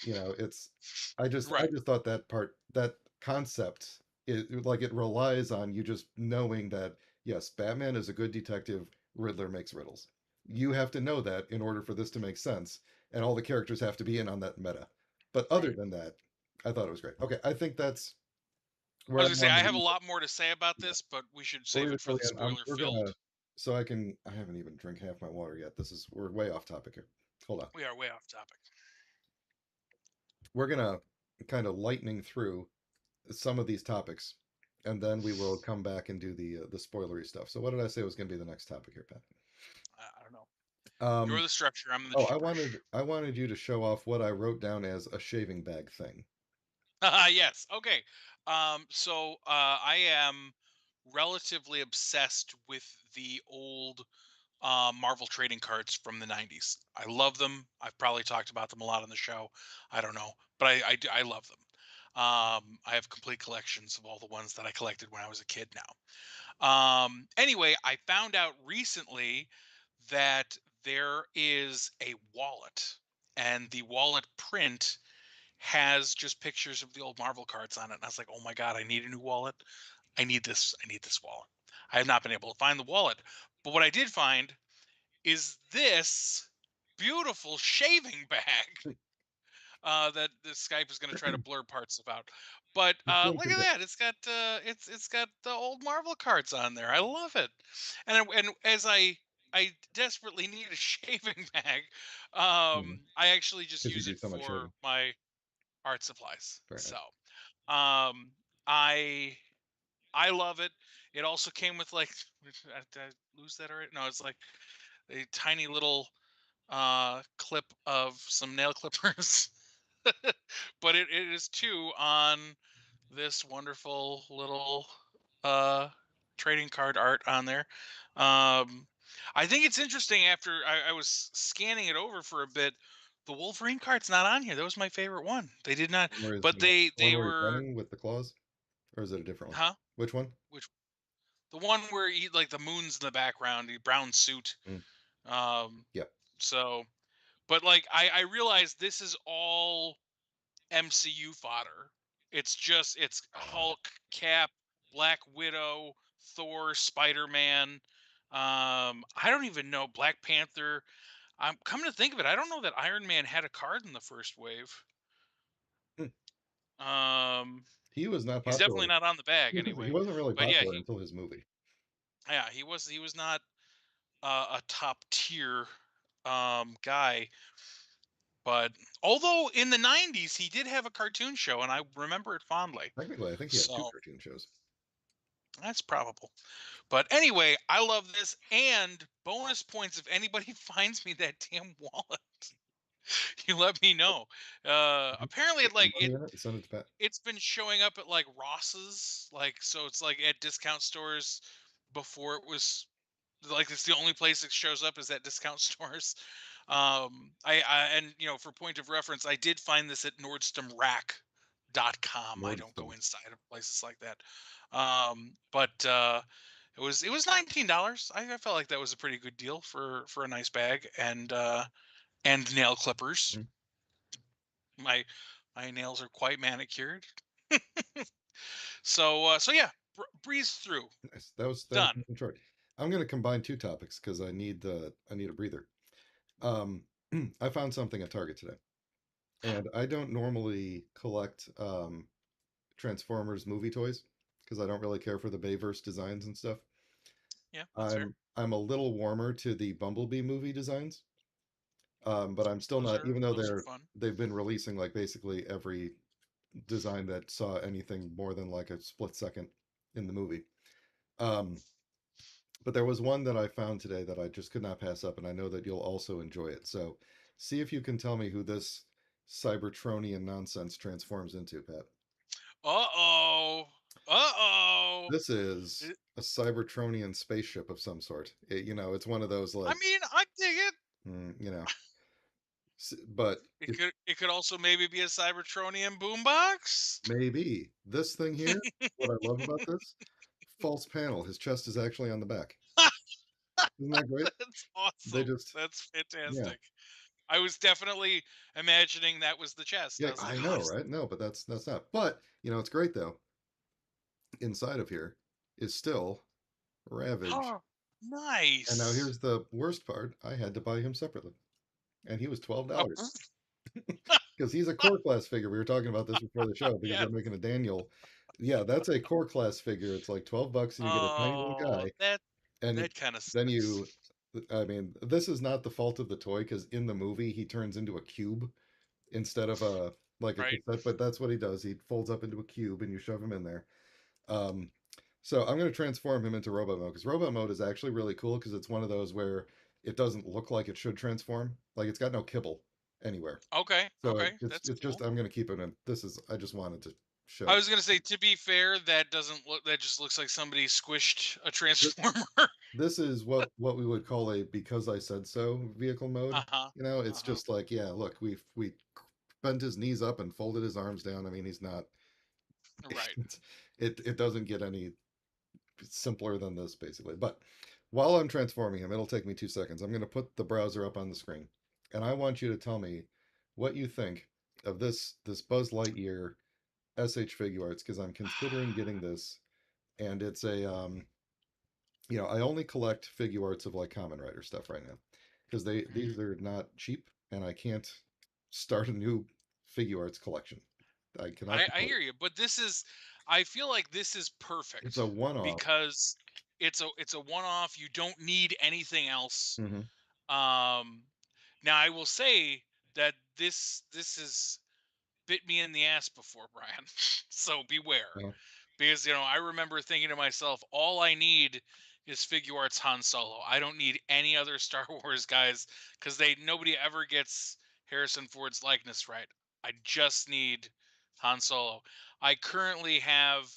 It's I Right. just thought that concept, it relies on you just knowing that yes, Batman is a good detective, Riddler makes riddles. You have to know that in order for this to make sense, and all the characters have to be in on that meta. But other Right. than that, I thought it was great. Okay, I think that's I where was I gonna say I wanted to have a leave it. lot more to say about Yeah, this, but we should we'll save leave it it for till the the end. spoiler We're filled. gonna I haven't even drank half my water yet. We're way off topic here. Hold on. We are way off topic. We're gonna kind of lightning through some of these topics, and then we will come back and do the spoilery stuff. So what did I say was going to be the next topic here, Pat? I don't know. You're Um, the structure. I'm the oh, gibberish. I wanted you to show off what I wrote down as a shaving bag thing. Yes. Okay. I am relatively obsessed with the old Marvel trading cards from the 90s. I love them. I've probably talked about them a lot on the show. I don't know, but I love them. I have complete collections of all the ones that I collected when I was a kid now. Anyway, I found out recently that there is a wallet, and the wallet print has just pictures of the old Marvel cards on it. And I was like, oh my God, I need a new wallet. I need this. I need this wallet. I have not been able to find the wallet. But what I did find is this beautiful shaving bag that the Skype is going to try to blur parts of out. But It's doing look pretty at good. that! It's got the old Marvel cards on there. I love it. And as I desperately need a shaving bag, I actually just Because you use do it so much for shaving. my art supplies. Very So nice. um, I I love it. It also came with like did I lose that already? No, it's like a tiny little clip of some nail clippers. But it is too on this wonderful little uh trading card art on there. Um I think it's interesting after I was scanning it over for a bit. The Wolverine card's not on here. That was my favorite one. They did not, but One they where he's were, running with the claws, or is it a different one? huh? Which one? Which the one where he like the moon's in the background, the brown suit. Mm, Um yeah. so but like I realized this is all MCU fodder. It's Hulk, Cap, Black Widow, Thor, Spider-Man. I don't even know Black Panther. I'm coming to think of it, I don't know that Iron Man had a card in the first wave. Mm. Um, He was not he's definitely popular. not on the bag He anyway. wasn't really But yeah, popular until his movie. he was not a top tier guy. But although in the 90s he did have a cartoon show, and I remember it fondly. Technically, I think he had two So cartoon shows. that's probable. But anyway, I love this, and bonus points if anybody finds me that damn wallet. You let me know. Mhm. Apparently, Put some money in it and send it to Pat. it's been showing up at like Ross's, like so it's like at discount stores before it was like it's the only place it shows up is at discount stores. I and for point of reference, I did find this at NordstromRack.com. I don't go Nordstrom. inside of places like that. But it was $19. I felt like that was a pretty good deal for a nice bag and nail clippers. Mhm. My nails are quite manicured. So yeah, breeze through. Nice. That was Done. nice and short. I'm going to combine two topics because I need a breather. Um, I found something at Target today, and I don't normally collect Transformers movie toys because I don't really care for the Bayverse designs and stuff. Yeah, that's fair. I'm a little warmer to the Bumblebee movie designs, but I'm still Those not. are Even though those are fun. they've been releasing like basically every design that saw anything more than like a split second in the movie. Um, but there was one that I found today that I just could not pass up, and I know that you'll also enjoy it. So see if you can tell me who this Cybertronian nonsense transforms into, Pat. Uh-oh. Uh-oh. This is It- a Cybertronian spaceship of some sort. It's one of those I like, mean, I dig it. you know. But It could also maybe be a Cybertronian boombox. maybe this thing here, what I love about this false panel, his chest is actually on the back. Isn't that great? That's They awesome. just, That's yeah, fantastic. I was definitely imagining that was the chest. yeah, I was like, I oh, know, right? No, but that's not. But it's great though. Inside of here is still Ravage. oh, And now nice. here's the worst part: I had to buy him separately, and he was Oh, $12 because he's a core class figure. We were talking about this before the show because yeah. they're making a Daniel. Yeah, that's a core class figure. It's like $12, and you get a tiny little Oh, guy, that and that kind of then sucks. you. I mean, this is not the fault of the toy because in the movie he turns into a cube instead of a like a Right. cassette, but that's what he does. He folds up into a cube and you shove him in there. Um, so I'm going to transform him into robot mode because robot mode is actually really cool because it's one of those where it doesn't look like it should transform. Like it's got no kibble anywhere. Okay. So Okay. it's That's it's just cool. I'm going to keep it in. This is I just wanted to I show. was gonna say, to be fair, that doesn't look. That just looks like somebody squished a Th- transformer. This is what we would call a because I said so vehicle mode. Uh huh. It's Uh huh. just like, yeah, look, we bent his knees up and folded his arms down. I mean, he's not Right. it doesn't get any simpler than this basically. But while I'm transforming him, it'll take me 2 seconds. I'm going to put the browser up on the screen, and I want you to tell me what you think of this Buzz Lightyear SH figure arts because I'm considering getting this, and it's a I only collect figure arts of like Common Rider stuff right now because these Mhm. are not cheap, and I can't start a new figure arts collection. I cannot I afford it. hear you, but this is. I feel like this is It's a perfect one-off. because it's a one off. You don't need anything else. Hmm. Um, Now I will say that this is bit me in the ass before, Brian. So beware. Uh, Because I remember thinking to myself, all I need is figure arts Han Solo. I don't need any other Star Wars guys because they nobody ever gets Harrison Ford's likeness right. I just need Han Solo. I currently have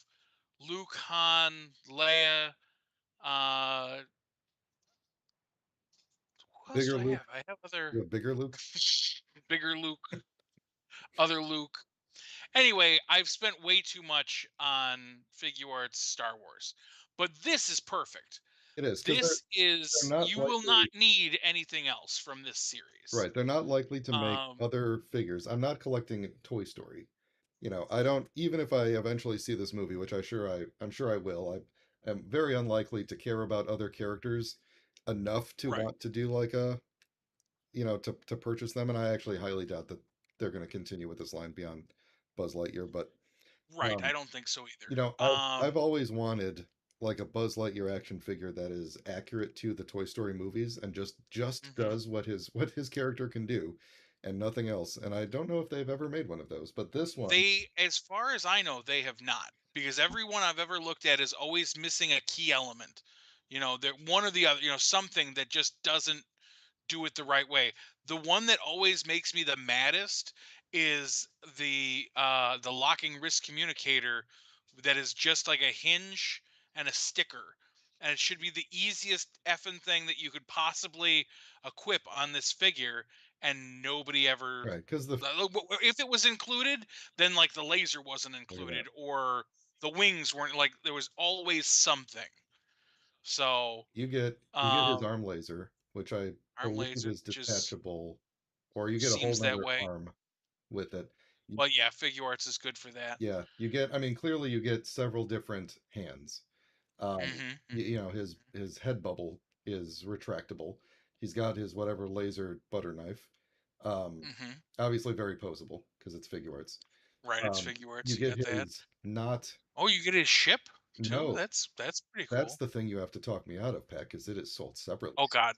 Luke, Han, Leia. Uh, who else Bigger do I Luke, have? I have other a bigger Luke. bigger Luke, other Luke. Anyway, I've spent way too much on figure arts Star Wars, but this is perfect. It is because This they're is not you will not likely, need anything else from this series. right, they're not likely to make Um, other figures. I'm not collecting Toy Story. I don't even if I eventually see this movie, which I'm sure I will. I am very unlikely to care about other characters enough to right, want to do like to purchase them, and I actually highly doubt that they're going to continue with this line beyond Buzz Lightyear, but right. I um don't think so either. I've always wanted like a Buzz Lightyear action figure that is accurate to the Toy Story movies and just Mhm. does what his character can do and nothing else. And I don't know if they've ever made one of those, but this one, They, as far as I know, they have not because everyone I've ever looked at is always missing a key element. That one or the other. Something that just doesn't do it the right way. The one that always makes me the maddest is the locking wrist communicator that is just like a hinge and a sticker. And it should be the easiest effing thing that you could possibly equip on this figure, and nobody ever. right? Because the If it was included, then like the laser wasn't look at that, included, or the wings weren't. Like there was always something. So, you get his um, arm laser, which I arm believe laser, is which is detachable, or you get a whole seems that nother way. arm with it. You, Well, yeah, figure arts is good for that. yeah, I mean, clearly you get several different hands. Mhm, His head bubble is retractable. He's got his whatever laser butter knife. Um, mhm. Obviously very posable because it's figure arts. Right, it's figure You arts, you get got that. his not Oh, you get his ship too? no, That's pretty that's cool. the thing you have to talk me out of, Pat, because it is sold separately. Oh god.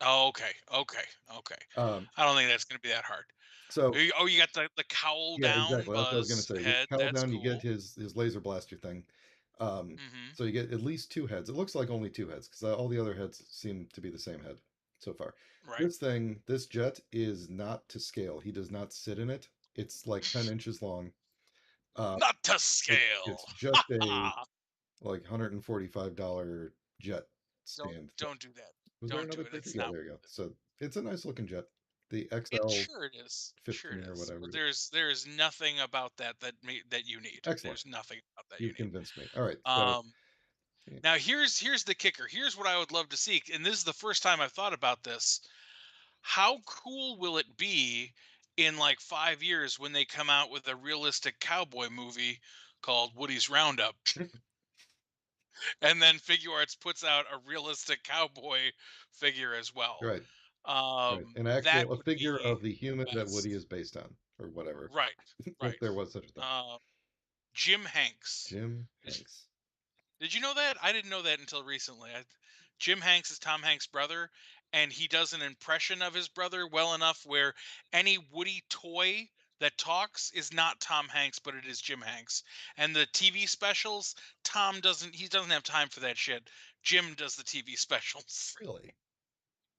Oh, okay, okay, okay. Um, I don't think that's gonna be that hard. so You got the cowl yeah, down exactly. That's what I was gonna Buzz say. You head, cowl that's down, you get cool. his laser blaster thing. Mhm. So you get at least two heads. It looks like only two heads because all the other heads seem to be the same head so far. Right. This jet is not to scale. He does not sit in it. It's like 10 inches long. Uh, Not to scale. it's just a like $145 jet Don't stand thing. don't do that. Was there Don't do another it. picture? It's Yeah, not there you go. worth it. So it's a nice looking jet. the It XL sure it is. Sure it 15 or is. whatever it is. There is nothing about that you need. Excellent. There's nothing about that you You've need. convinced me. All right. So, Um, yeah. Now here's the kicker. Here's what I would love to see, and this is the first time I've thought about this. How cool will it be in like 5 years when they come out with a realistic cowboy movie called Woody's Roundup, and then Figure Arts puts out a realistic cowboy figure as well? Right. Right. An That actual a would figure be of the the human that Woody best. is based on, or whatever, Right, if right. there was such a thing. Uh, Jim Hanks. Jim Did Hanks. Did you know that? I didn't know that until recently. Jim Hanks is Tom Hanks' brother, and he does an impression of his brother well enough where any Woody toy that talks is not Tom Hanks, but it is Jim Hanks. And the TV specials, he doesn't have time for that shit. Jim does the TV specials. Really?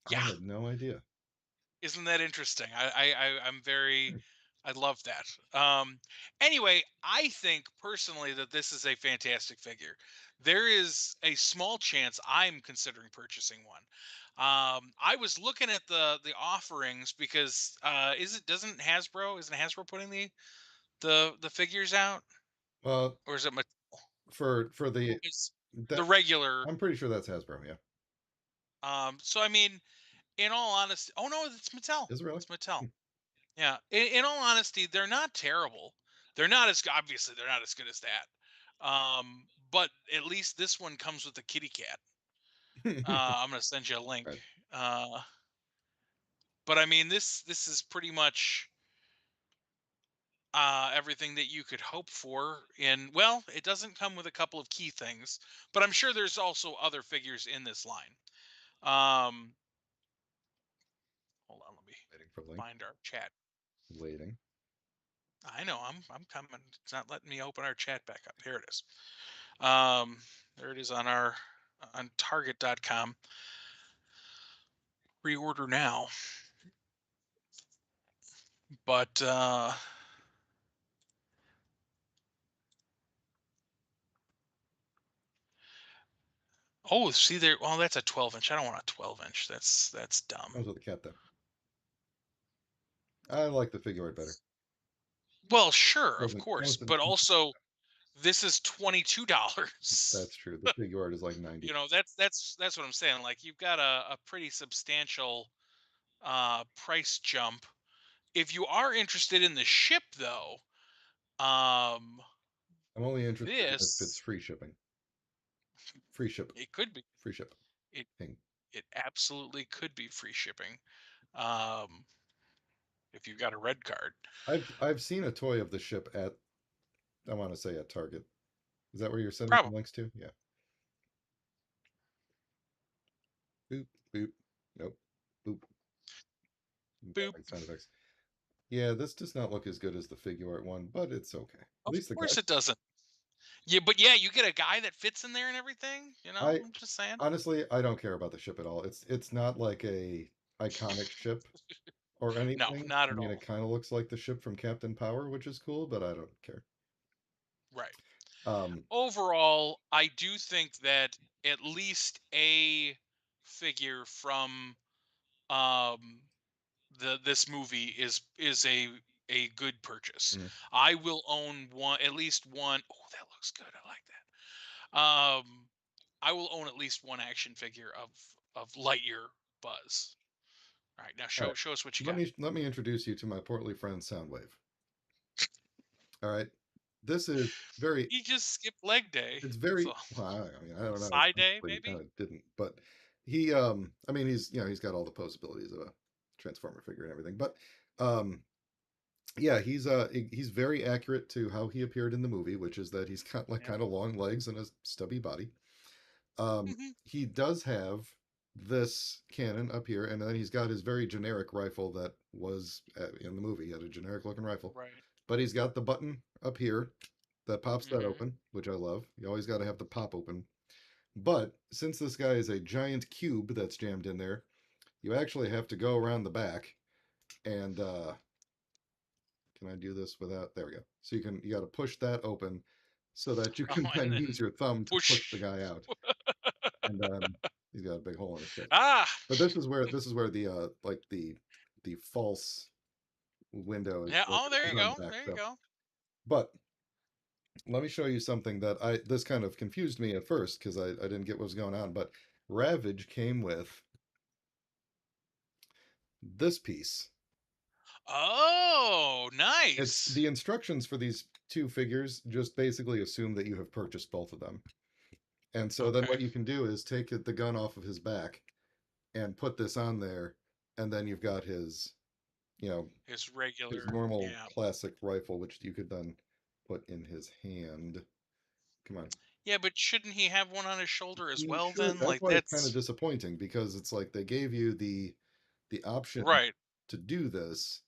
I Yeah. had no idea. Isn't that interesting? I'm very, Hmm. I love that. Anyway, I think personally that this is a fantastic figure. There is a small chance I'm considering purchasing one. I was looking at the offerings because isn't Hasbro putting the figures out, Well, or is it for the it's the that regular? I'm pretty sure that's Hasbro. Yeah. So I mean, in all honesty, oh no, it's Mattel. Is it really? It's Mattel. Hmm. Yeah, in all honesty, they're not terrible. Obviously they're not as good as that. But at least this one comes with a kitty cat. I'm gonna send you a link. Right. Uh, but I mean, this is pretty much everything that you could hope for. In well, it doesn't come with a couple of key things, but I'm sure there's also other figures in this line. Um, Hold on, let me Waiting for link. find our chat. Waiting. I know I'm coming. It's not letting me open our chat back up. Here it is. Um, there it is on target.com. Reorder now. But oh, see there. Well, that's a 12 inch. I don't want a 12 inch. That's dumb. Comes with a cat though. I like the figure art better. Well, sure, of Doesn't course, doesn't but also this is $22. That's true. The figure art is like 90. That's what I'm saying. Like you've got a pretty substantial price jump. If you are interested in the ship, though, um, I'm only interested if it's this free shipping. Free ship. it could be. Free ship. It Ping. it absolutely could be free shipping. Um, if you've got a red card. I've seen a toy of the ship at, I want to say, at Target. Is that where you're sending Probably. the links to? Yeah. Boop boop. Nope. Boop. Boop. Like sound effects. Yeah, this does not look as good as the figure art one, but it's okay. At Of least the course guy. it doesn't. Yeah, but yeah, you get a guy that fits in there and everything. I I'm just saying. honestly I don't care about the ship at all. It's not like a iconic ship or No, anything. not I at mean, it all. kind of looks like the ship from Captain Power, which is cool, but I don't care. Right. Um, Overall, I do think that at least a figure from um this movie is a good purchase. mhm. I will own one, at least one. Oh, that looks good. I like that. I will own at least one action figure of Lightyear Buzz. All right, now All right. show us what you Let got. me introduce you to my portly friend Soundwave. All right. This is very He just skipped leg day. it's That's very all. well, I mean, I don't know. Psi day, Honestly, he kind maybe. of didn't, but I mean, he's got all the possibilities of a transformer figure and everything. But um yeah, he's very accurate to how he appeared in the movie, which is that he's got like Yeah. kind of long legs and a stubby body. Hmm. He does have this cannon up here, and then he's got his very generic rifle that was in the movie. He had a generic looking rifle, Right. but he's got the button up here that pops that Hmm. open, which I love. You always got to have the pop open. But since this guy is a giant cube that's jammed in there, you actually have to go around the back. And can I do this without? There we go. So you got to push that open so that you Oh, can and then use then your thumb to push the push. guy out. And he's got a big hole in his chest. Ah. But this is where the like the false window Yeah. Oh, there is you on the go. back. There you So, go. but let me show you something that I this kind of confused me at first because I didn't get what was going on. But Ravage came with this piece. Oh, It's nice. the instructions for these two figures just basically assume that you have purchased both of them. And so then Okay. what you can do is take the gun off of his back and put this on there, and then you've got his, you know, His his regular. normal Yeah. classic rifle, which you could then put in his hand. Come on. Yeah, but shouldn't he have one on his shoulder as He well should. then? That's Like why it's kind of that's disappointing because it's like they gave you the option right. to do this,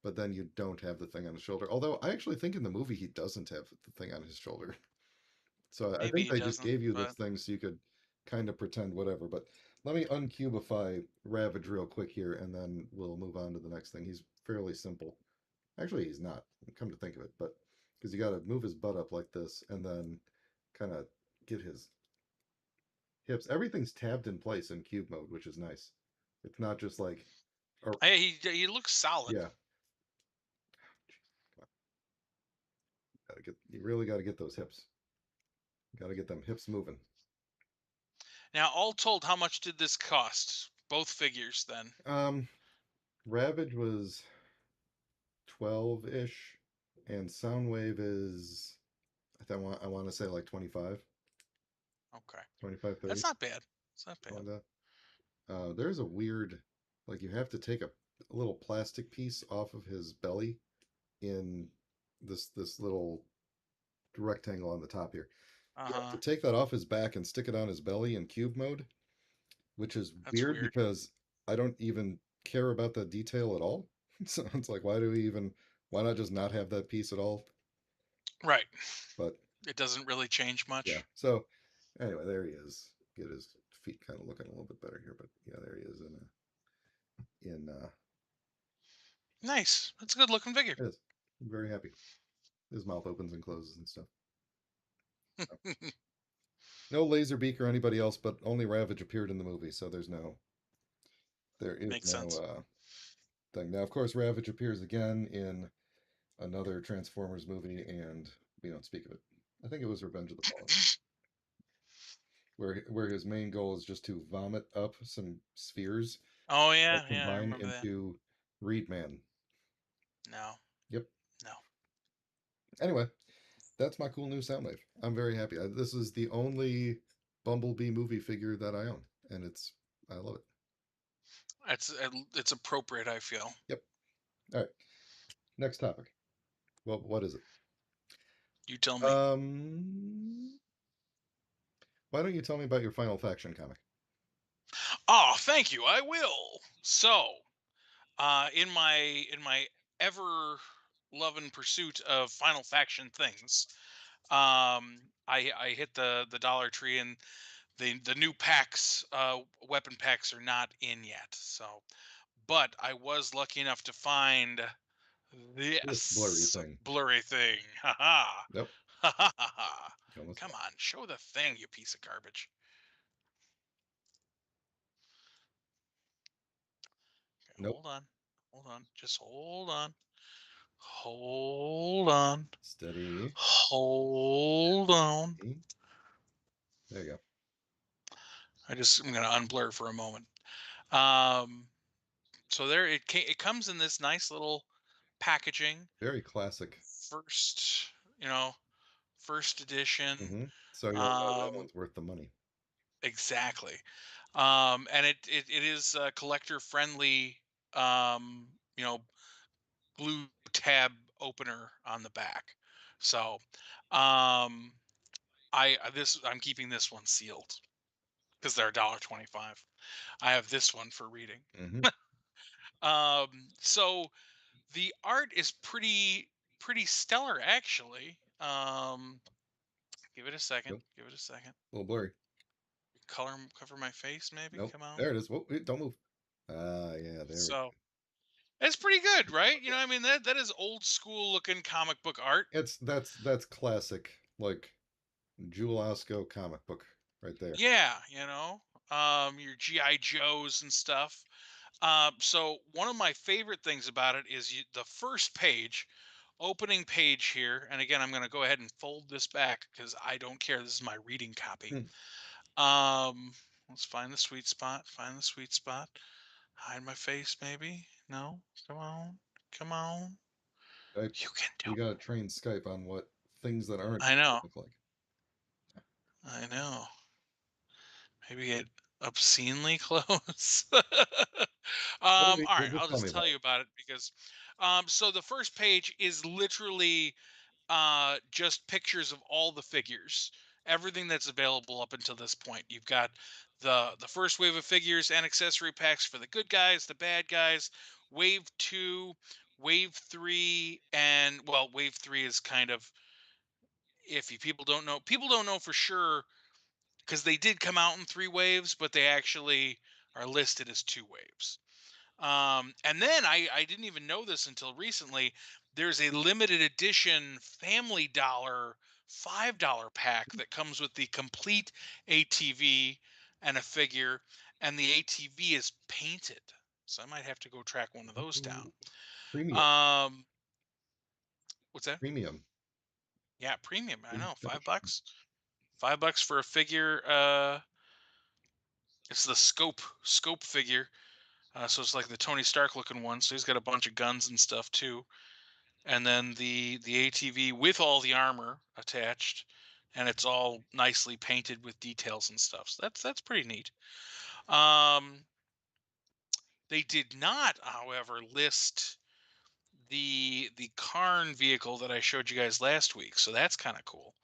but then you don't have the thing on his shoulder. Although I actually think in the movie he doesn't have the thing on his shoulder. So I Maybe think he they just doesn't, gave you this but thing so you could kind of pretend whatever. But let me uncubify Ravage real quick here, and then we'll move on to the next thing. He's fairly simple. Actually, he's not. Come to think of it, but because you got to move his butt up like this, and then kind of get his hips. Everything's tabbed in place in cube mode, which is nice. It's not just like, or he looks solid. yeah, gotta get. You really got to get those hips. Got to get them hips moving. Now, all told, how much did this cost? Both figures then. Um, Ravage was 12-ish, and Soundwave is I want to say like 25, Okay. 25, That's 30, not bad. It's not bad. something like that. There's a weird, like you have to take a little plastic piece off of his belly in this little rectangle on the top here. You have Uh-huh. to take that off his back and stick it on his belly in cube mode, which is That's weird weird. because I don't even care about the detail at all. So it's like, why not just not have that piece at all? Right. But It doesn't really change yeah. much. So anyway, there he is. Get his feet kind of looking a little bit better here, but yeah, there he is in Nice. That's a good looking figure. it is. I'm very happy. His mouth opens and closes and stuff. No Laserbeak or anybody else, but only Ravage appeared in the movie, so there is Makes no sense. thing. Now, of course, Ravage appears again in another Transformers movie, and we don't speak of it. I think it was Revenge of the Fallen, where his main goal is just to vomit up some spheres Oh that yeah, yeah, I combine remember that. into Reed Man. No, Yep. no. Anyway, that's my cool new Soundwave. I'm very happy. This is the only Bumblebee movie figure that I own, and I love it. It's appropriate, I feel. Yep. All right. Next topic. Well, what is it? You tell me. Um, why don't you tell me about your Final Faction comic? Oh, thank you. I will. So, in my ever loving pursuit of Final Faction things, I hit the Dollar Tree, and the new packs, weapon packs, are not in yet. So, but I was lucky enough to find This blurry this thing. blurry thing. Ha ha. Yep. Ha ha ha ha. Almost Come got on, show the thing, you piece of garbage. Okay, Nope. hold on. Hold on. Just hold on. Hold on. Steady. Hold on. Steady. There you go. I'm gonna unblur for a moment. Um, so there it comes in this nice little packaging. Very classic. First, you know, first edition. So you'll know that Um, one's worth the money. exactly. And it is collector friendly. You know, blue tab opener on the back. So, um, I'm keeping this one sealed because they're $1.25. I have this one for reading. Hmm. So the art is pretty stellar actually. Give it a second. Nope. Give it a second. A little blurry. Cover my face maybe. Nope. Come on. There it is. Whoa, wait, don't move. Ah, yeah, there we So it's pretty good, go. right? Yeah. I mean that is old school looking comic book art. That's classic, like Jewel Osco comic book right there. Yeah, your GI Joes and stuff. So one of my favorite things about it is the first page, opening page here. And again, I'm going to go ahead and fold this back because I don't care. This is my reading copy. Hmm. Um, let's find the sweet spot. Find the sweet spot. Hide my face, maybe. No, come on, come on. Skype. You can do We it. gotta train Skype on what things that aren't I know. look like. I know. Maybe get obscenely close. All right, I'll Just tell me just about tell it. you about it because so the first page is literally just pictures of all the figures, everything that's available up until this point. You've got the first wave of figures and accessory packs for the good guys, the bad guys, wave 2, wave 3, and well, wave 3 is kind of iffy. People don't know for sure because they did come out in 3 waves, but they actually are listed as 2 waves. And then I didn't even know this until recently. There's a limited edition Family Dollar $5 pack that comes with the complete ATV and a figure, and the ATV is painted. So I might have to go track one of those down. Ooh, premium, Um, what's that? premium, Yeah, premium. I premium know, edition. $5 for a figure. It's the scope figure. So it's like the Tony Stark looking one. So he's got a bunch of guns and stuff too. And then the ATV with all the armor attached, and it's all nicely painted with details and stuff. So that's pretty neat. Um, they did not, however, list the Karn vehicle that I showed you guys last week. So that's kind of cool.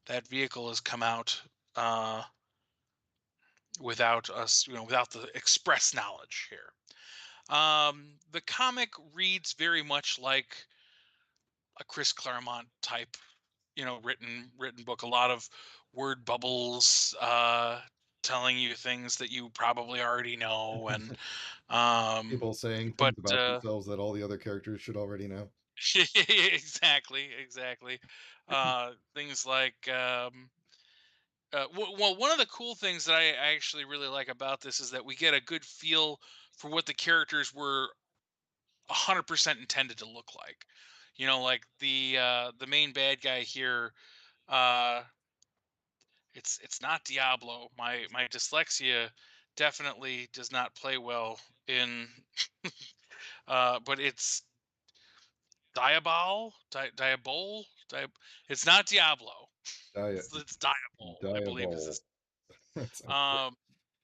That vehicle has come out uh, without us, without the express knowledge here. The comic reads very much like a Chris Claremont type, written book. A lot of word bubbles, telling you things that you probably already know, and um, People saying but things about themselves that all the other characters should already know. exactly. Things like well, one of the cool things that I actually really like about this is that we get a good feel for what the characters were 100% intended to look like. Like the main bad guy here. Uh, it's not Diablo. My dyslexia definitely does not play well in. But it's It's not Diablo. Dia It's Diabol, I believe is Diabol. this. That sounds great. Um,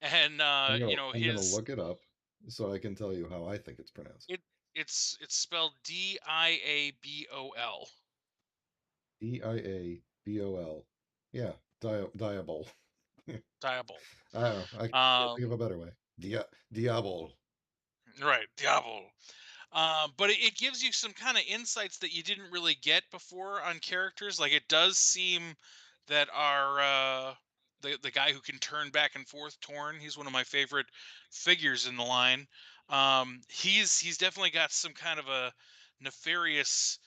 and I'm gonna his look it up so I can tell you how I think it's pronounced. it it's spelled Diabol. Diabol. Yeah, Diabol. Diabol. I don't know. I can't Um, think of a better way. Diabol. right, Diabol. But it gives you some kind of insights that you didn't really get before on characters. Like it does seem that our the guy who can turn back and forth, Torn, he's one of my favorite figures in the line. He's definitely got some kind of a nefarious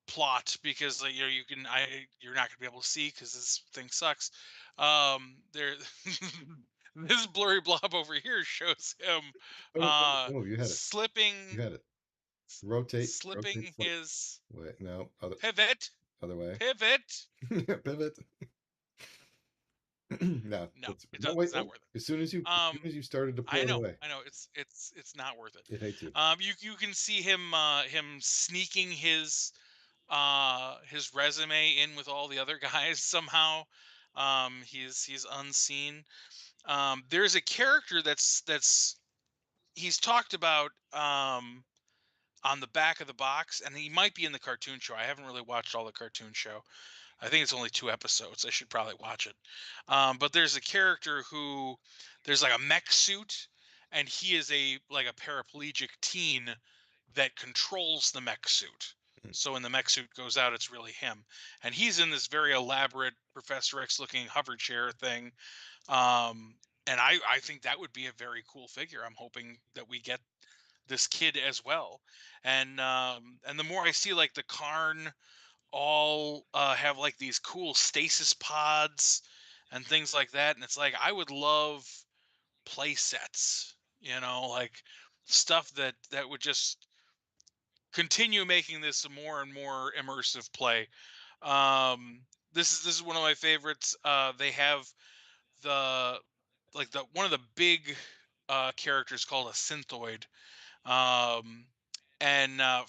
plot because you're not gonna be able to see because this thing sucks. There, this blurry blob over here shows him Oh, you had it. You slipping had it. Rotate, slipping flip. his Wait, no, pivot other way. pivot. Pivot. No, No, it's it no does. wait, It's not wait. worth it. As soon as you started to I pull it know, away, I know. It's not worth it. it hates you. You can see him sneaking his resume in with all the other guys somehow. He's unseen. There's a character that's he's talked about on the back of the box, and he might be in the cartoon show. I haven't really watched all the cartoon show. I think it's only 2 episodes. I should probably watch it. But there's a character who there's like a mech suit, and he is a paraplegic teen that controls the mech suit. Mm. So when the mech suit goes out, it's really him, and he's in this very elaborate Professor X looking hover chair thing. And I think that would be a very cool figure. I'm hoping that we get this kid as well. And the more I see like the Karn all have like these cool stasis pods and things like that, and it's like I would love play sets, like stuff that would just continue making this a more and more immersive play. This is one of my favorites. They have the the one of the big characters called a synthoid, um, and a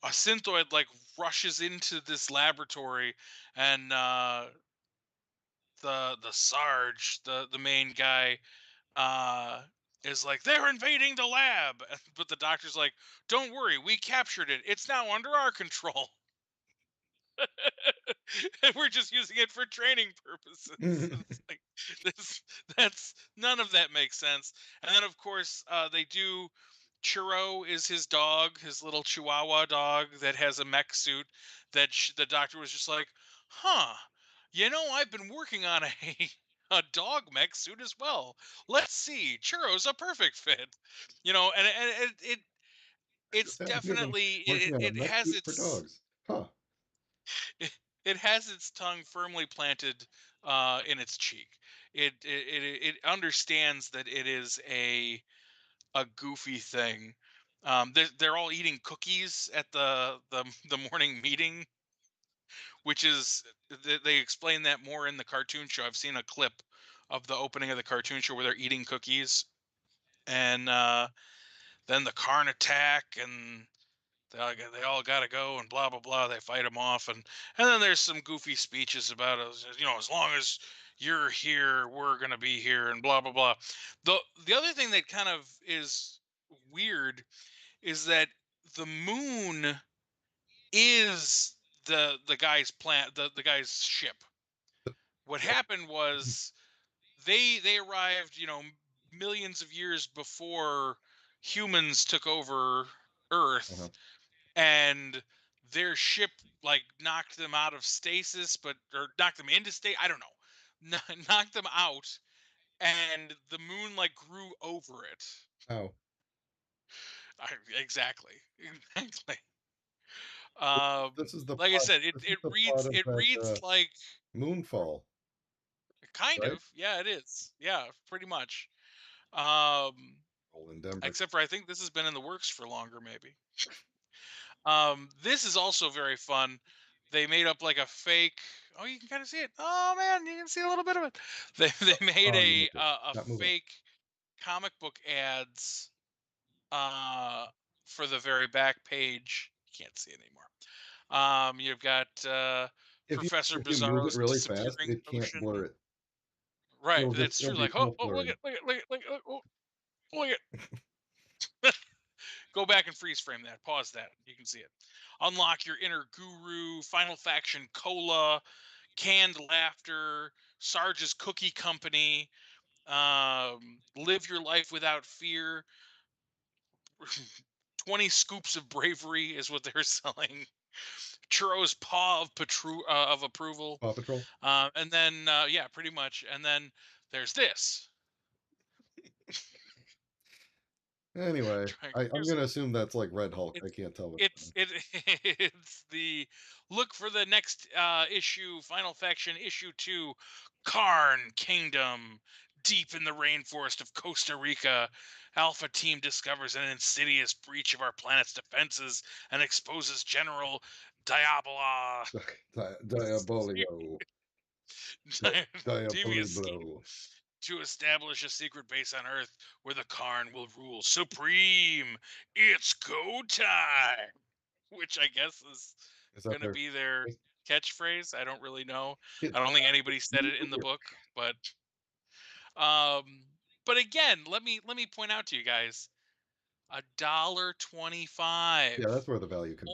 synthoid like rushes into this laboratory, and the Sarge, the main guy, uh is like, they're invading the lab, but the doctor's like, don't worry, we captured it, it's now under our control. And we're just using it for training purposes. It's like this, that's none of that makes sense. And then of course they do, Churro is his dog, his little Chihuahua dog that has a mech suit that the doctor was just like, huh, I've been working on a a dog mech suit as well. Let's see, Churro's a perfect fit. And it's You've been definitely working on a it mech has suit for its dogs. Huh. it, it has its tongue firmly planted in its cheek. It understands that it is a goofy thing. They're all eating cookies at the morning meeting, which is, they explain that more in the cartoon show. I've seen a clip of the opening of the cartoon show where they're eating cookies, and then the Karn attack, and they all got to go, and blah blah blah. They fight them off, and then there's some goofy speeches about us. As long as you're here, we're gonna be here, and blah blah blah. The other thing that kind of is weird is that the moon is the guy's plant, the guy's ship. What happened was they arrived, millions of years before humans took over Uh-huh. Earth, and their ship like knocked them out of stasis, but or knocked them into state. I don't know, knocked them out, and the moon like grew over it. Oh, Exactly, exactly. this is the Like I plot. said, This is it the plot reads of it that reads like, Moonfall, kind right? of, yeah, it is, yeah, pretty much. Um, Roland Emmerich. Except for I think this has been in the works for longer, maybe. This is also very fun. They made up like a fake. Oh, you can kind of see it. Oh man, you can see a little bit of it. They made Oh, you moved it. a Not moving it. fake comic book ads uh for the very back page. You can't see it anymore. You've got Professor If you move it Bizarro's really fast, disappearing it can't blur ocean. it. Right, that's It'll true. be Like, oh, self oh, look blurring. at, look at, look at, look at, oh, look at. Go back and freeze frame that. Pause that. You can see it. Unlock your inner guru. Final faction cola. Canned laughter. Sarge's cookie company. Live your life without fear. 20 scoops of bravery is what they're selling. Churro's paw of of approval. Paw Patrol. And then yeah, pretty much. And then there's this. Anyway, I'm Here's gonna assume that's like Red Hulk. I It's can't tell which it's one. it it's the look for the next issue, Final Faction issue 2, Karn Kingdom. Deep in the rainforest of Costa Rica, Alpha Team discovers an insidious breach of our planet's defenses and exposes General Diabola Diabolio. Devious Diaboliblo. to establish a secret base on Earth where the Karn will rule supreme. It's go time, which I guess is Is that going to their be their catchphrase. I don't really know. I it's don't think time anybody to said be it in the here. book, um but again, let me point out to you guys, $1.25. Yeah, that's where the value comes.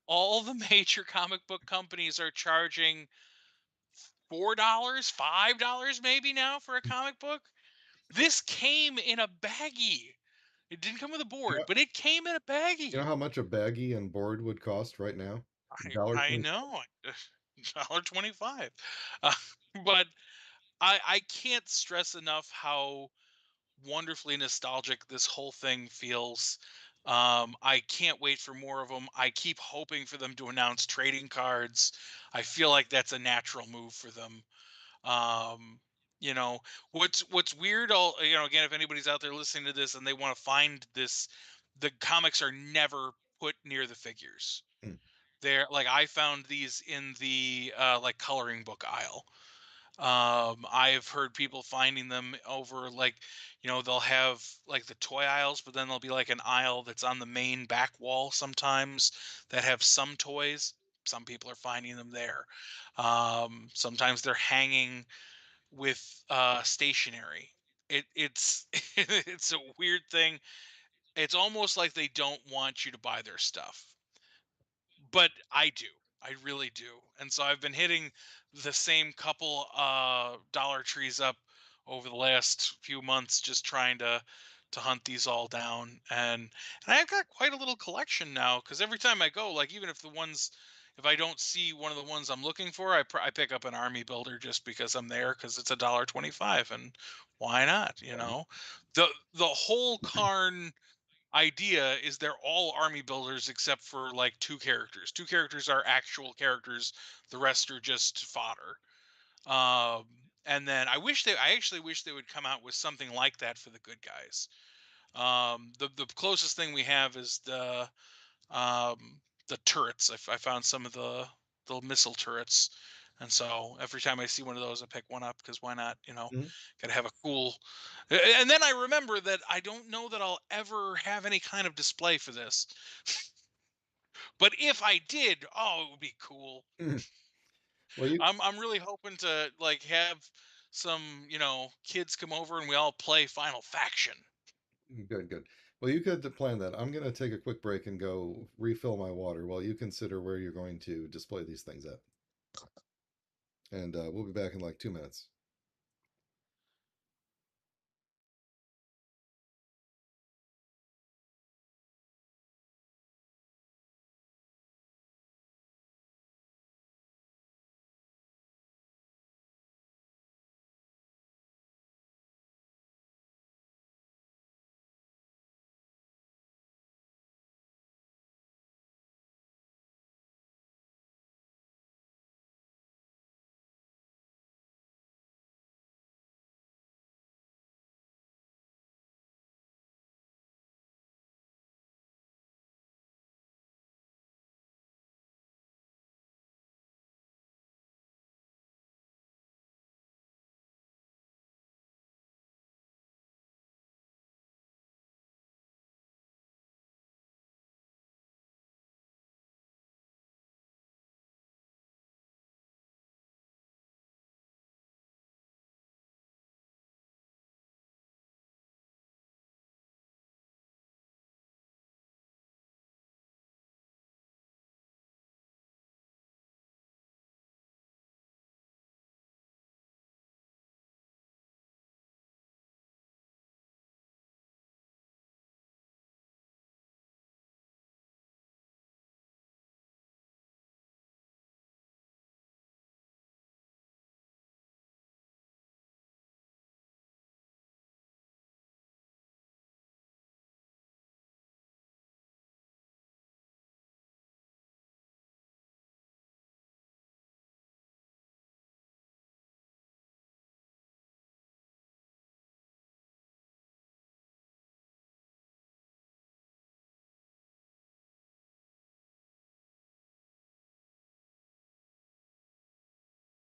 All the major comic book companies are charging $4, $5 maybe now for a comic book. This came in a baggie. It didn't come with a You know, board, but it came in a you know baggie. how much a baggie and board would cost right now? Dollar I 25. know. $1.25. Uh, but I can't stress enough how wonderfully nostalgic this whole thing feels. I can't wait for more of them. I keep hoping for them to announce trading cards. I feel like that's a natural move for them. Um, You know, what's weird, all again, if anybody's out there listening to this and they want to find this, the comics are never put near the figures. Mm, They're like, I found these in the like coloring book aisle. I've heard people finding them over, like, they'll have like the toy aisles, but then there'll be like an aisle that's on the main back wall sometimes that have some toys. Some people are finding them there. Sometimes they're hanging with stationery. It's it's a weird thing. It's almost like they don't want you to buy their stuff, but I do. I really do. And so I've been hitting the same couple Dollar Trees up over the last few months, just trying to hunt these all down. And I've got quite a little collection now, because every time I go, like, even if I don't see one of the ones I'm looking for, I pick up an army builder just because I'm there, because it's $1.25, and why not, right. The whole Karn idea is they're all army builders except for like two characters. Two characters are actual characters. The rest are just fodder. And then I actually wish they would come out with something like that for the good guys. The closest thing we have is the turrets. I found some of the missile turrets, and so every time I see one of those, I pick one up, because why not? Mhm. Got to have a cool. And then I remember that I don't know that I'll ever have any kind of display for this, but if I did, oh, it would be cool. Mhm. Well, you I'm really hoping to like have some kids come over and we all play Final Faction. good, good. Well, you could plan that. I'm going to take a quick break and go refill my water while you consider where you're going to display these things at. And we'll be back in like 2 minutes.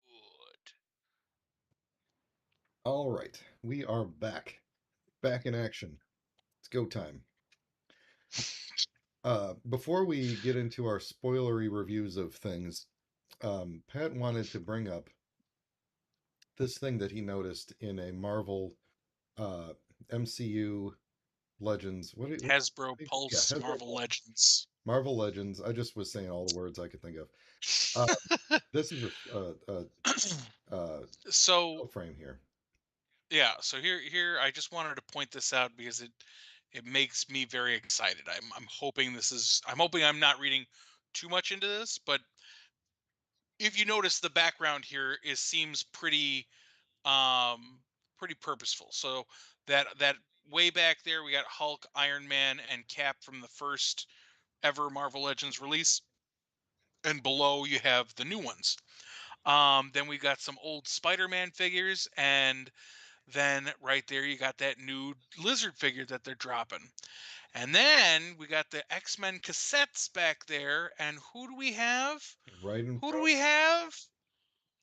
Good. All right, we are back, back in action. It's go time. Before we get into our spoilery reviews of things, Pat wanted to bring up this thing that he noticed in a Marvel uh, MCU Legends. Hasbro Yeah, Pulse Hasbro Marvel Legends. Marvel Legends. I just was saying all the words I could think of. Uh, this is So frame here. yeah, so here I just wanted to point this out because it makes me very excited. I'm hoping I'm not reading too much into this, but if you notice, the background here is seems pretty purposeful. So that way back there, we got Hulk, Iron Man, and Cap from the first ever Marvel Legends release, and below you have the new ones. Then we got some old Spider-Man figures, and then right there you got that new Lizard figure that they're dropping. And then we got the X-Men cassettes back there, and who do we have? Right in Who do front. we have?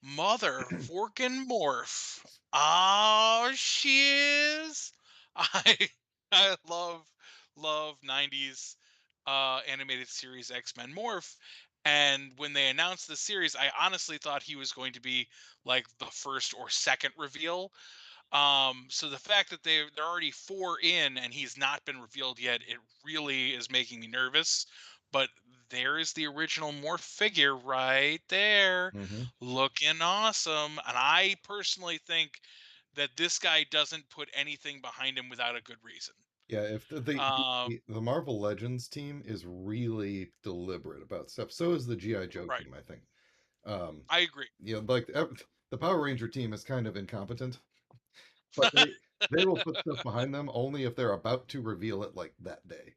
Mother forkin' Morph. Oh, she is. I I love 90s animated series X-Men Morph. And when they announced the series, I honestly thought he was going to be like the first or second reveal. So the fact that they're already four in and he's not been revealed yet, it really is making me nervous. But there is the original Morph figure right there, Hmm. looking awesome. And I personally think that this guy doesn't put anything behind him without a good reason. Yeah, if Um, the Marvel Legends team is really deliberate about stuff, so is the GI Joe right. team, I think. Um, I agree. like the Power Ranger team is kind of incompetent, but they will put stuff behind them only if they're about to reveal it like that day.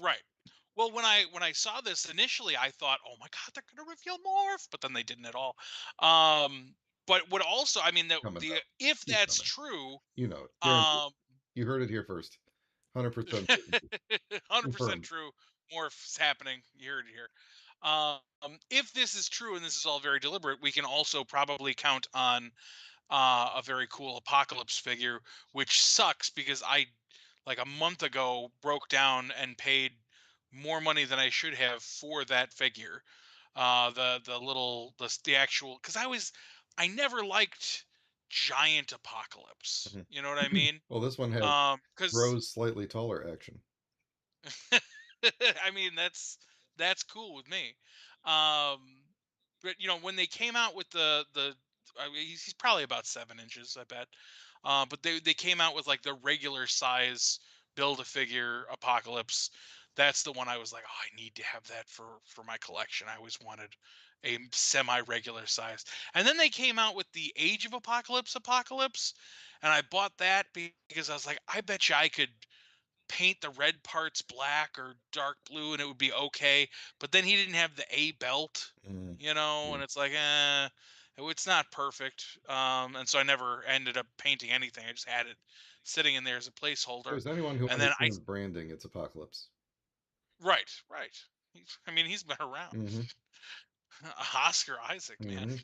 Right. Well, when I saw this initially, I thought, "Oh my God, they're gonna reveal Morph," but then they didn't at all. But what also, I mean, Coming the though, if he's that's coming. true, You know it, guaranteed. um, You heard it here first. 100% certainty. 100% Confirmed. true, Morph's happening. You heard it here. If this is true and this is all very deliberate, we can also probably count on a very cool apocalypse figure, which sucks because I like a month ago broke down and paid more money than I should have for that figure. The little the actual, because I never liked giant apocalypse. You know what I Mhm. mean? Well, this one has Because Rose slightly taller action. I mean, that's cool with me. Um, but when they came out with I mean, he's probably about 7 inches, I bet. But they came out with like the regular size build a figure Apocalypse. That's the one I was like, oh, I need to have that for my collection. I always wanted a semi regular size. And then they came out with the Age of Apocalypse, and I bought that because I was like, I bet you I could paint the red parts black or dark blue and it would be okay. But then he didn't have the A belt, Mm. and it's like, it's not perfect. And so I never ended up painting anything. I just had it sitting in there as a If placeholder. there's anyone who And then understands branding, it's Apocalypse. right, right. I mean, he's been around. Hmm. Oscar Isaac, man. Hmm.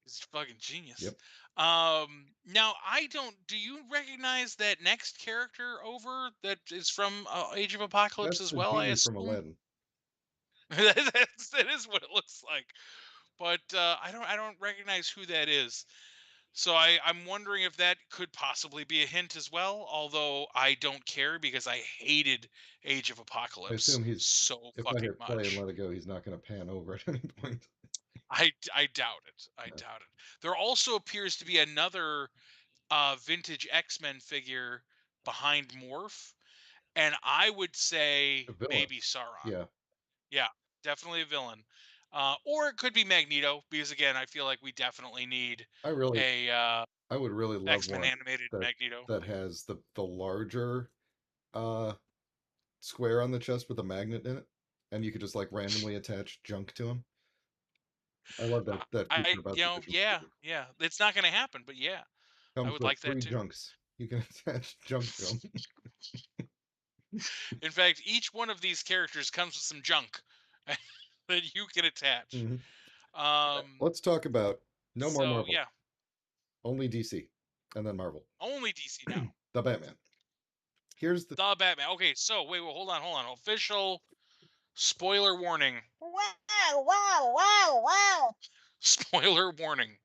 He's a fucking genius. Yep. Now I don't. Do you recognize that next character over that is from Age of Apocalypse That's as the well? I genie from assume. Aladdin. That is what it looks like. But I don't recognize who that is. So I'm wondering if that could possibly be a hint as well. Although I don't care because I hated Age of I Apocalypse assume he's, so if I fucking hit play and much. let it go, he's not going to pan over at any point. I doubt it. I No. doubt it. There also appears to be another vintage X-Men figure behind Morph, and I would say A villain. maybe Sauron. Yeah. Yeah, definitely a villain. Or it could be Magneto, because again, I feel like we definitely need I really, a I would really love X-Men one animated that Magneto. has the larger uh square on the chest with a magnet in it, and you could just like randomly attach junk to him. I love that feature about the original Yeah, figure. yeah. It's not going to happen, but yeah, I Comes would with like that three too. junks. You can attach junk to them. In fact, each one of these characters comes with some junk that you can attach. Hmm. Um, Let's talk about no more so Marvel, yeah, only DC, and then Marvel. only DC now. The Batman. Here's the The Batman. Okay, so wait, hold on. Official spoiler warning. Wow, wow, wow, wow. Spoiler warning.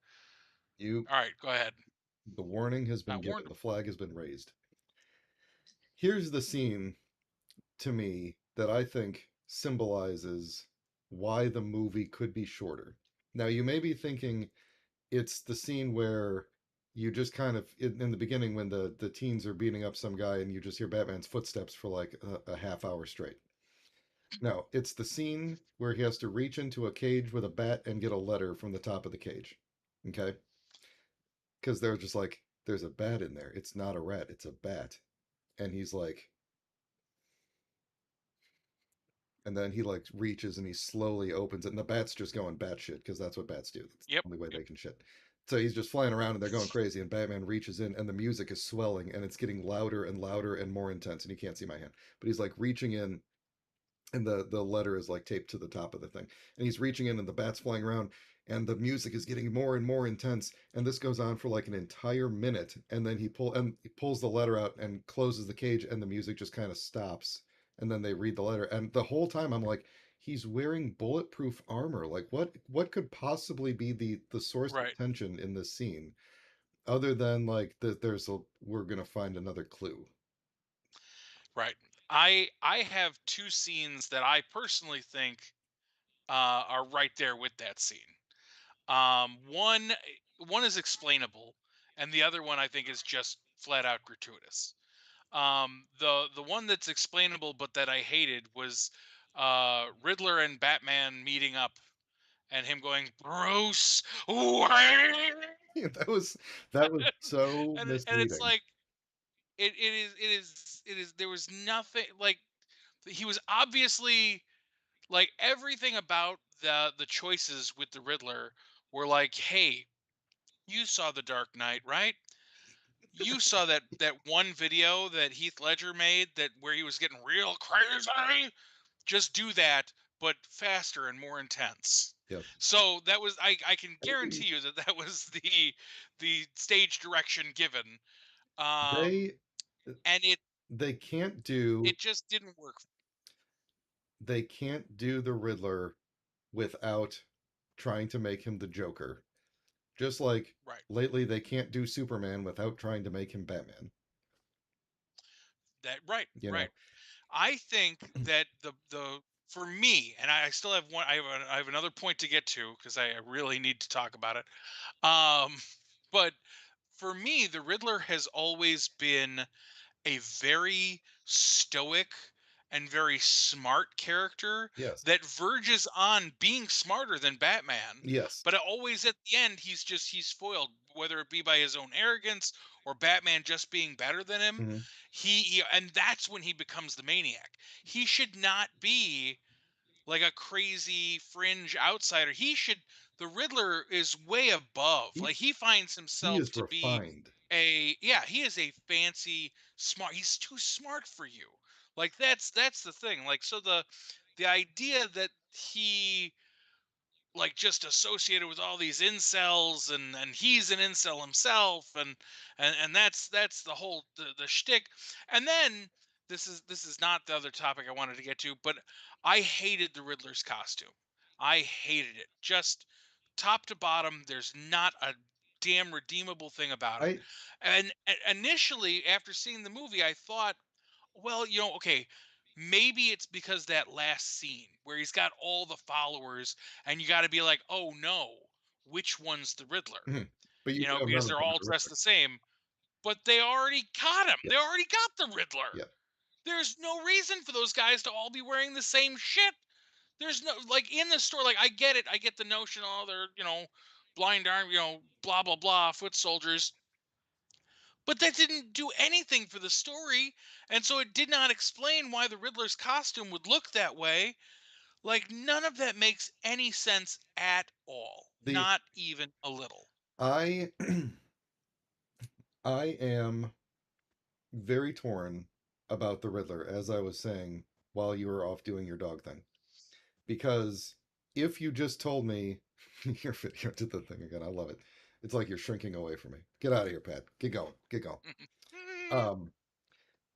you. All right, go ahead. The warning has been Warned. given. The flag has been raised. Here's the scene to me that I think symbolizes why the movie could be shorter. Now, you may be thinking it's the scene where you just kind of in the beginning when the teens are beating up some guy and you just hear Batman's footsteps for like a half hour straight. No, it's the scene where he has to reach into a cage with a bat and get a letter from the top of the cage. Okay? Because they're just like, there's a bat in there. It's not a rat, it's a bat. And he's like, and then he like reaches and he slowly opens it, and the bat's just going batshit because that's what bats do. That's Yep. the only way Yep. they can shit. So he's just flying around and they're going crazy, and Batman reaches in and the music is swelling and it's getting louder and louder and more intense, and you can't see my hand, but he's like reaching in, and the letter is like taped to the top of the thing, and he's reaching in and the bat's flying around, and the music is getting more and more intense, and this goes on for like an entire minute, and then he pulls the letter out and closes the cage, and the music just kind of stops, and then they read the letter, and the whole time I'm like, he's wearing bulletproof armor. Like what could possibly be the source of Right. tension in this scene, other than like that there's a we're gonna find another clue. Right. I have two scenes that I personally think are right there with that scene. One is explainable, and the other one I think is just flat out gratuitous. The one that's explainable but that I hated was Riddler and Batman meeting up and him going Bruce Wayne, That was so and it's misleading. like it is there was nothing like he was obviously like everything about the choices with the Riddler were like, hey, you saw the Dark Knight, right? You saw that one video that Heath Ledger made that where he was getting real crazy. Just do that, but faster and more intense. Yes. So that was I can They guarantee you that that was the stage direction given. Um, they and they can't do it just didn't work. they can't do the Riddler without trying to make him the Joker. Just like Right. lately they can't do Superman without trying to make him Batman, That right, you know. right. I think that the for me, and I still have one. I have another point to get to because I really need to talk about it. But for me, the Riddler has always been a very stoic and very smart character Yes. that verges on being smarter than Batman. Yes. But always at the end, he's foiled, whether it be by his own arrogance or Batman just being better than him. Hmm. He and that's when he becomes the maniac. He should not be like a crazy fringe outsider. The Riddler is way above. He Like he finds he himself is to be refined. he is a fancy smart. He's too smart for you. Like that's the thing. Like so the idea that he like just associated with all these incels and he's an incel himself and that's the whole the shtick. And then this is not the other topic I wanted to get to, but I hated the Riddler's costume. I hated it. Just top to bottom, there's not a damn redeemable thing about it. I And initially after seeing the movie, I thought, well, okay, maybe it's because that last scene where he's got all the followers and you got to be like, oh no, which one's the Riddler? Mhm. But you know Because none of they're them all are dressed Riddler. the same, but they already got him. Yeah. They already got the Riddler. Yeah. There's no reason for those guys to all be wearing the same shit. There's no, like, in the store, like, I get it. I get the notion, oh, they're, blind arm, blah, blah, blah, foot soldiers. But that didn't do anything for the story. And so it did not explain why the Riddler's costume would look that way. Like, none of that makes any sense at all. The Not even a little. I I am very torn about the Riddler, as I was saying while you were off doing your dog thing. Because if you just told me your video did the thing again, I love it. It's like you're shrinking away from me. Get out of here, Pat. Get going. Get going. Um,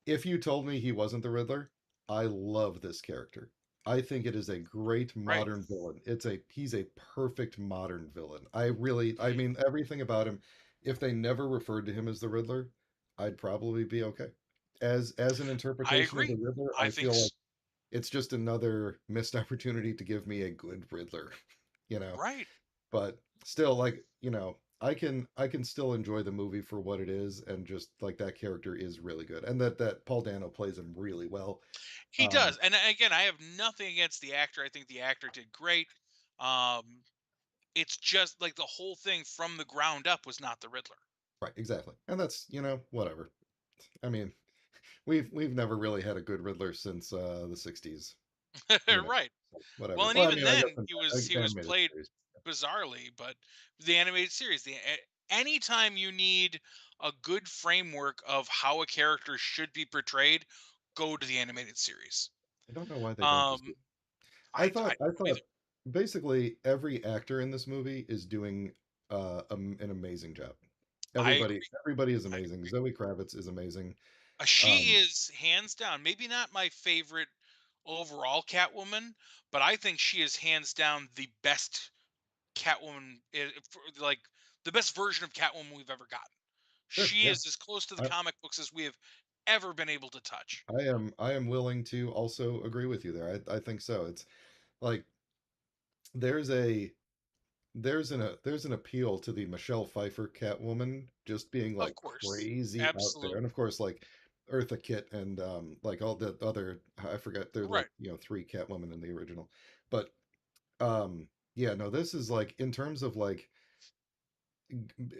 if you told me he wasn't the Riddler, I love this character. I think it is a great Right. modern villain. He's a perfect modern villain. I mean everything about him. If they never referred to him as the Riddler, I'd probably be okay. As an I interpretation of the agree. Riddler, I I think, feel like it's just another missed opportunity to give me a good Riddler, you know. right. But still, like, I can still enjoy the movie for what it is, and just like that character is really good, and that Paul Dano plays him really well. He Um, does. And again, I have nothing against the actor. I think the actor did great. Um, it's just like the whole thing from the ground up was not the Riddler. right, exactly, and that's whatever. I mean, we've never really had a good Riddler since the '60s. you know, Right. so Well, whatever. and Well, I even mean, I guess then, he was animated played series. bizarrely, but the animated series, anytime you need a good framework of how a character should be portrayed, go to the animated series. I don't know why they don't just do Um, I I don't either. thought basically every actor in this movie is doing an amazing job. I agree. Everybody is I amazing. agree. Zoe Kravitz is amazing. She Um, is hands down, maybe not my favorite overall Catwoman, but I think she is hands down the best Catwoman, like the best version of Catwoman we've ever gotten. sure, She yeah. is as close to the I, comic books as we have ever been able to touch. I am willing to also agree with you there. I think so. It's like there's a there's an appeal to the Michelle Pfeiffer Catwoman just being Of like course. crazy out there. And Absolutely. of course like Eartha Kitt and like all the other I forgot there's like, Right. you know, three Catwoman in the original. But yeah, no, this is like in terms of like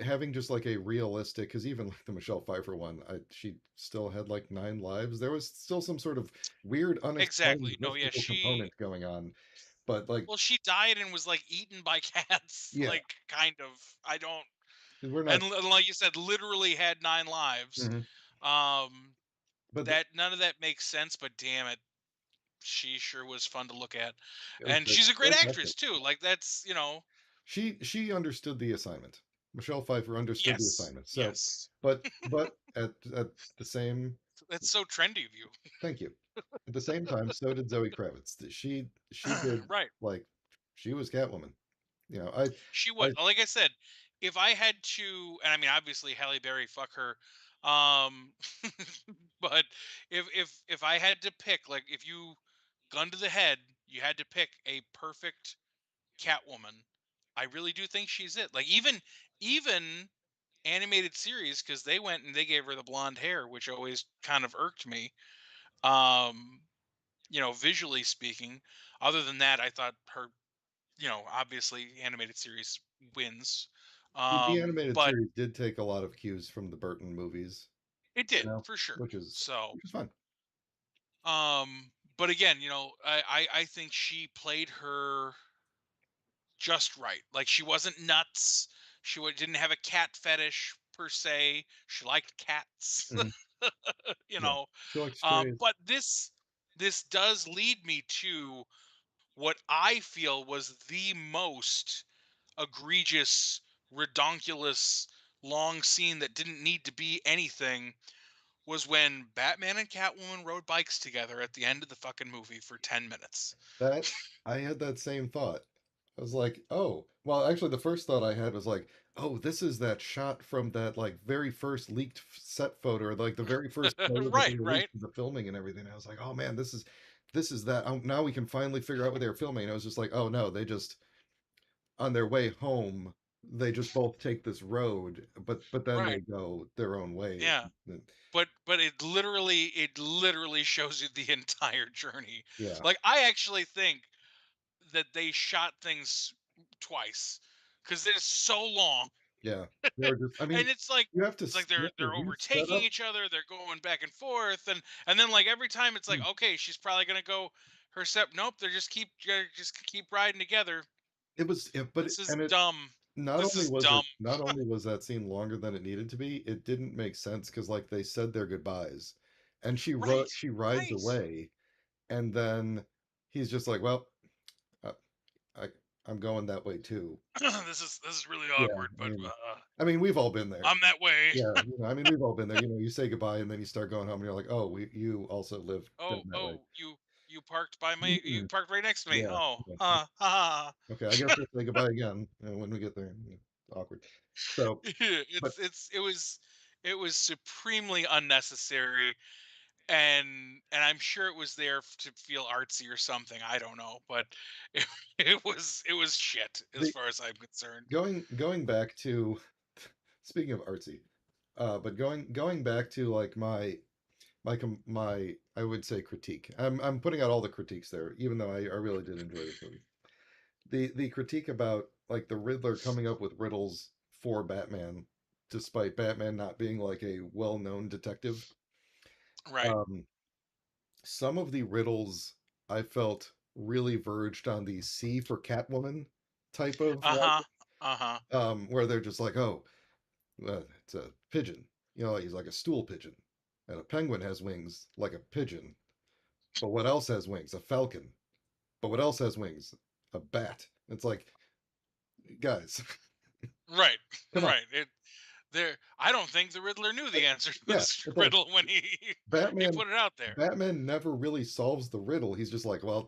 having just like a realistic because even like the Michelle Pfeiffer one, she still had like 9 lives. There was still some sort of weird unexplained Exactly. No, yeah, mystical component going on. But like well, she died and was like eaten by cats, yeah, like kind of. I don't, we're not and like you said, literally had 9 lives. mhm. Um, But that none of that makes sense, but damn it, she sure was fun to look at, it was and she's a great fantastic. actress too. Like that's She understood the assignment. Michelle Pfeiffer understood the yes, assignment. So, yes, but at the same that's so trendy of you. thank you. At the same time, so did Zoe Kravitz. She did Right. like she was Catwoman. You know, She I would, like I said, if I had to, and I mean, obviously Halle Berry, fuck her. Um, but if I had to pick, like, if you gun to the head, you had to pick a perfect Catwoman. I really do think she's it. Like even animated series, because they went and they gave her the blonde hair, which always kind of irked me. Um, visually speaking. Other than that, I thought her obviously animated series wins. the animated But series did take a lot of cues from the Burton movies, it you did know, for sure. So, which is fun. but again, I think she played her just right. Like she wasn't nuts. Didn't have a cat fetish per se. She liked cats, Mhm. you Yeah, know. she likes strays. But this does lead me to what I feel was the most egregious, redonkulous, long scene that didn't need to be anything was when Batman and Catwoman rode bikes together at the end of the fucking movie for 10 minutes. That I had that same thought. I was like, oh, well, actually, the first thought I had was like, oh, this is that shot from that like very first leaked set photo, or like the very first photo that they Right, right. released of the filming and everything. I was like, oh man, this is that. Oh, now we can finally figure out what they were filming. And I was just like, oh no, they just on their way home, they just both take this road, but then they Right. go their own ways. Yeah. But it literally shows you the entire journey. Yeah, Like I actually think that they shot things twice cuz it is so long. yeah. They were just. I mean, And it's like you have to they're reset overtaking up. each other, they're going back and forth, and then like every time it's like, okay, she's probably gonna go her step. Nope, they're just keep riding together. It was, but This is and it dumb. This is dumb. not only was that scene longer than it needed to be, it didn't make sense because like they said their goodbyes, and Right, she rides right. away, and then he's just like, well, uh, I I'm going that way too. This is really Yeah, awkward, but I mean, we've all been there. I'm that way. Yeah, you know, I mean, we've all been there. You know, you say goodbye and then you start going home, and you're like, oh, you also live down Oh, that way. oh, you Mm, parked right next to me. yeah, Oh, yeah. ha ha. Okay, I guess we'll say goodbye again when we get there. Yeah, awkward. So, but It was supremely unnecessary, and I'm sure it was there to feel artsy or something. I don't know, but it, it was shit as the far as I'm concerned. going back to speaking of artsy, but going back to like my I would say critique. I'm putting out all the critiques there, even though I really did enjoy this movie. The critique about like the Riddler coming up with riddles for Batman, despite Batman not being like a well-known detective. Right. Um, some of the riddles I felt really verged on the C for Catwoman type of Uh-huh. logic, Uh-huh. where they're just like, oh, it's a pigeon. You know, he's like a stool pigeon. And a penguin has wings like a pigeon. But what else has wings? A falcon. But what else has wings? A bat. It's like, guys, Right. come on. Right. I don't think the Riddler knew the answer to Yeah, this it's like riddle when he Batman. put it out there. Batman never really solves the riddle. He's just like, well,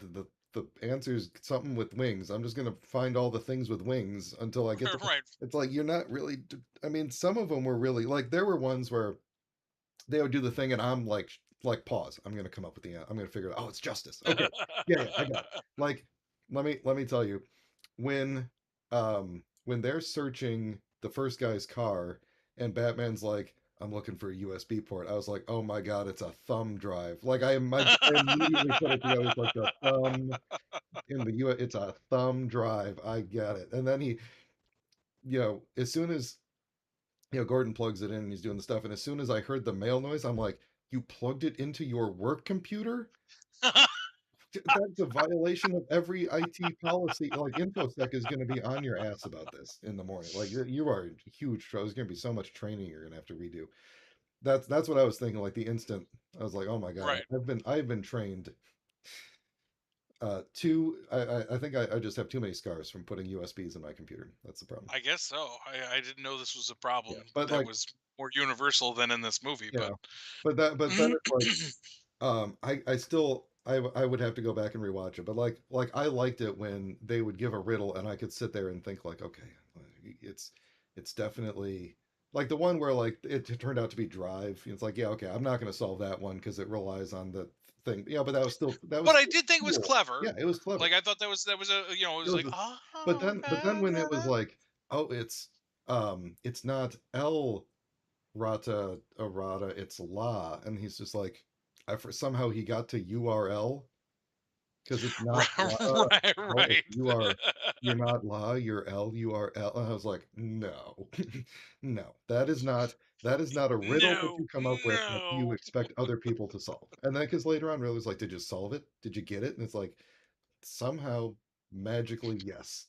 the answer's something with wings. I'm just gonna find all the things with wings until I get to. Right. It's like you're not really. I mean, some of them were really like there were ones where they would do the thing, and I'm like pause. I'm gonna come up with the. I'm gonna figure it out. Oh, it's justice. Okay, yeah, I got it. Like, let me tell you, when they're searching the first guy's car, and Batman's like, I'm looking for a USB port. I was like, oh my god, it's a thumb drive. Like I immediately put it together. It's like the thumb in the U. It's a thumb drive. I get it. And then he, as soon as Gordon plugs it in and he's doing the stuff. And as soon as I heard the mail noise, I'm like, you plugged it into your work computer? That's a violation of every IT policy. Like InfoSec is going to be on your ass about this in the morning. Like you are a huge. There's going to be so much training you're going to have to redo. That's what I was thinking. Like the instant I was like, oh my god, Right. I've been trained. I think I just have too many scars from putting USBs in my computer. That's the problem. I guess so. I didn't know this was a Yeah, problem but that like was more universal than in this movie, you but know, but then it's like I still I would have to go back and rewatch it, but like I liked it when they would give a riddle and I could sit there and think like, okay, it's it's definitely like the one where like it turned out to be drive. It's like, yeah, okay, I'm not going to solve that one because it relies on the thing. Yeah, but that was but I still did think it was cool. clever. Yeah, it was clever. Like I thought that was a it It was was like, just, oh, but then okay, when it was okay. like, oh, it's not L Rata errata, it's la, and he's just like, somehow he got to URL because it's not la. Right, L, right. you're not la, you're L, URL. And I was like, no, no, that is not a riddle that No, you come up with that you no. expect other people to solve. And then because later on, really was like, did you solve it? Did you get it? And it's like somehow magically yes.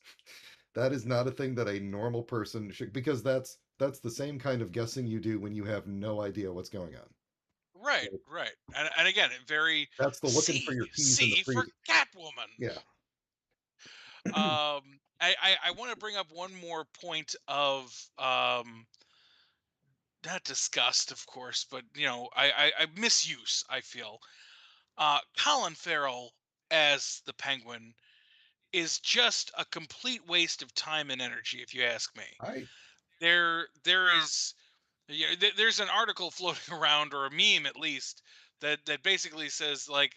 That is not a thing that a normal person should, because that's the same kind of guessing you do when you have no idea what's going on. Right, Like, right. And again, it very that's the looking for your keys in the C for freezer. Catwoman. Yeah. I want to bring up one more point of not disgust, of course, but I misuse. I feel Colin Farrell as the Penguin is just a complete waste of time and energy, if you ask me. I There is there's an article floating around, or a meme at least, that basically says like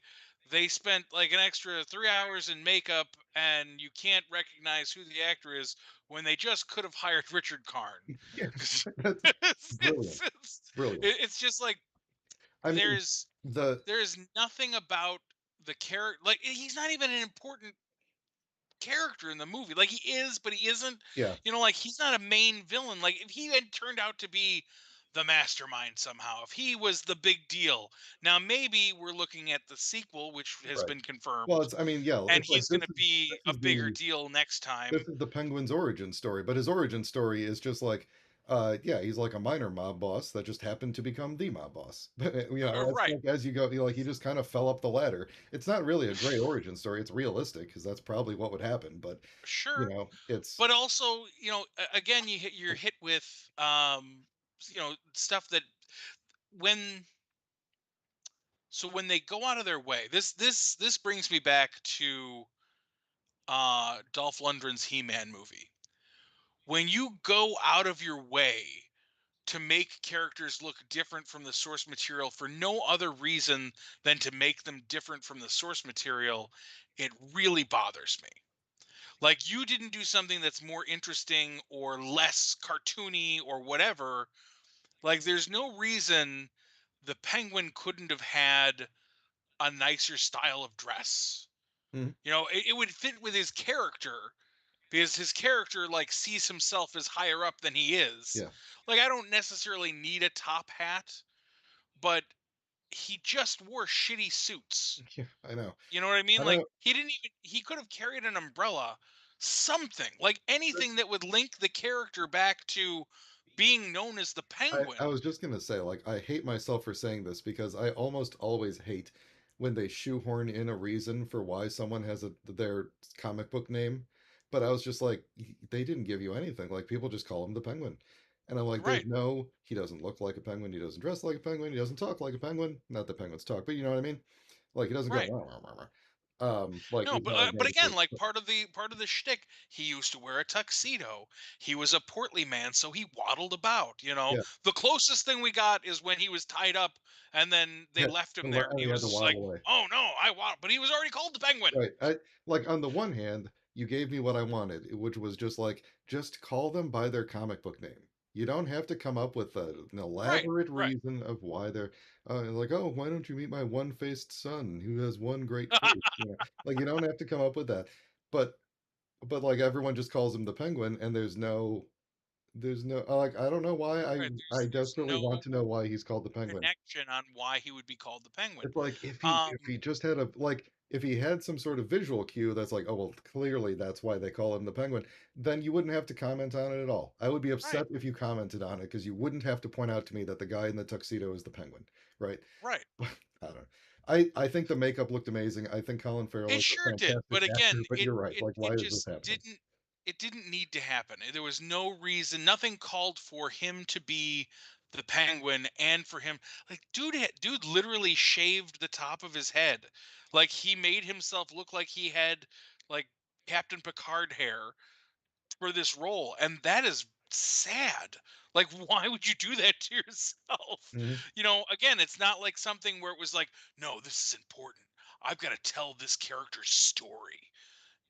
they spent like an extra 3 hours in makeup and you can't recognize who the actor is when they just could have hired Richard Karn. yeah, 'Cause that's it's, brilliant. it's, it's, Brilliant. it's just like I mean, there's the there's nothing about the character, like he's not even an important character in the movie. Like he is, but he isn't. yeah, Like he's not a main villain. Like if he had turned out to be the mastermind somehow, if he was the big deal, now maybe we're looking at the sequel, which has right. been Well, confirmed, it's I mean, yeah, and it's like he's going to be this a is bigger the deal next this time. is the Penguin's origin story, but his origin story is just like yeah, he's like a minor mob boss that just happened to become the mob boss. It's Right, like as you go, like he just kind of fell up the ladder. It's not really a great origin story. It's realistic because that's probably what would happen, but sure, it's but also again you're hit with stuff that when when they go out of their way, this brings me back to Dolph Lundgren's He-Man movie. When you go out of your way to make characters look different from the source material for no other reason than to make them different from the source material, it really bothers me. Like you didn't do something that's more interesting or less cartoony or whatever. Like there's no reason the Penguin couldn't have had a nicer style of dress. Mhm. It would fit with his character, because his character like sees himself as higher up than he is. yeah. Like I don't necessarily need a top hat, but he just wore shitty suits. Yeah, I know. You know what I mean? I Like don't. he didn't even he could have carried an umbrella, something, like anything that would link the character back to being known as the I Penguin. was just gonna say, like, I hate myself for saying this because I almost always hate when they shoehorn in a reason for why someone has their comic book name. But I was just like, they didn't give you anything. Like, people just call him the Penguin. And I'm like, Right, he doesn't look like a penguin, he doesn't dress like a penguin, he doesn't talk like a penguin. Not that penguins talk, but you know what I mean? Like, he doesn't go, right. "Wah, wah, wah, wah." Like No, he's not but exactly. again, like part of the shtick, he used to wear a tuxedo. He was a portly man, so he waddled about. Yeah, The closest thing we got is when he was tied up, and then they yeah. left him there, and And he he had was to just like, waddle away. "Oh no, I waddle," but he was already called the Penguin. Right. Like on the one hand, you gave me what I wanted, which was just like just call them by their comic book name. You don't have to come up with an Right, elaborate right. reason of why they're like, oh, why don't you meet my one-faced son who has one great face? Like you don't have to come up with that. But like everyone just calls him the Penguin, and there's no like I don't know why Right. I There's desperately no want to know why he's called the Penguin. connection on why he would be called the Penguin. It's like Um, if he just had a like if he had some sort of visual cue that's like, oh well, clearly that's why they call him the Penguin, then you wouldn't have to comment on it at all. I would be right, upset if you commented on it because you wouldn't have to point out to me that the guy in the tuxedo is the Penguin, right? right. I don't know. I think the makeup looked amazing. I think Colin Farrell It is a sure did, fantastic but again, actor, but it you're right. it Like, why it is this just happening? didn't need to happen. There was no reason, nothing called for him to be the Penguin, and for him, like, dude literally shaved the top of his head. Like, he made himself look like he had, like, Captain Picard hair for this role, and that is sad. Like, why would you do that to yourself? Mhm. Again, it's not like something where it was like, no, this is important. I've got to tell this character's story.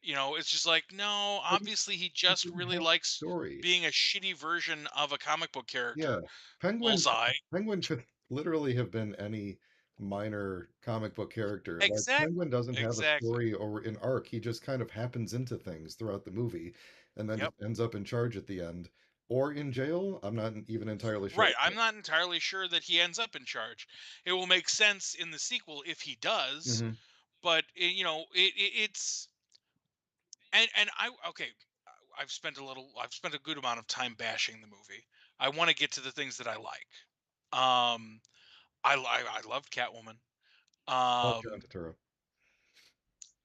It's just like, no, But obviously he he just didn't really have a likes story. being a shitty version of a comic book Yeah. character. Penguin Bullseye. Penguin could literally have been any minor comic book character. Like Exactly. Penguin doesn't have a Exactly. story or an arc. He just kind of happens into things throughout the movie and then Yep. just ends up in charge at the end or in jail. I'm not even entirely sure. Right. I'm not entirely sure that he ends up in charge. It will make sense in the sequel if he does, Hmm. but it's and I okay. I've spent a good amount of time bashing the movie. I want to get to the things that I like. Um, I loved Catwoman. Love John Um, Turturro.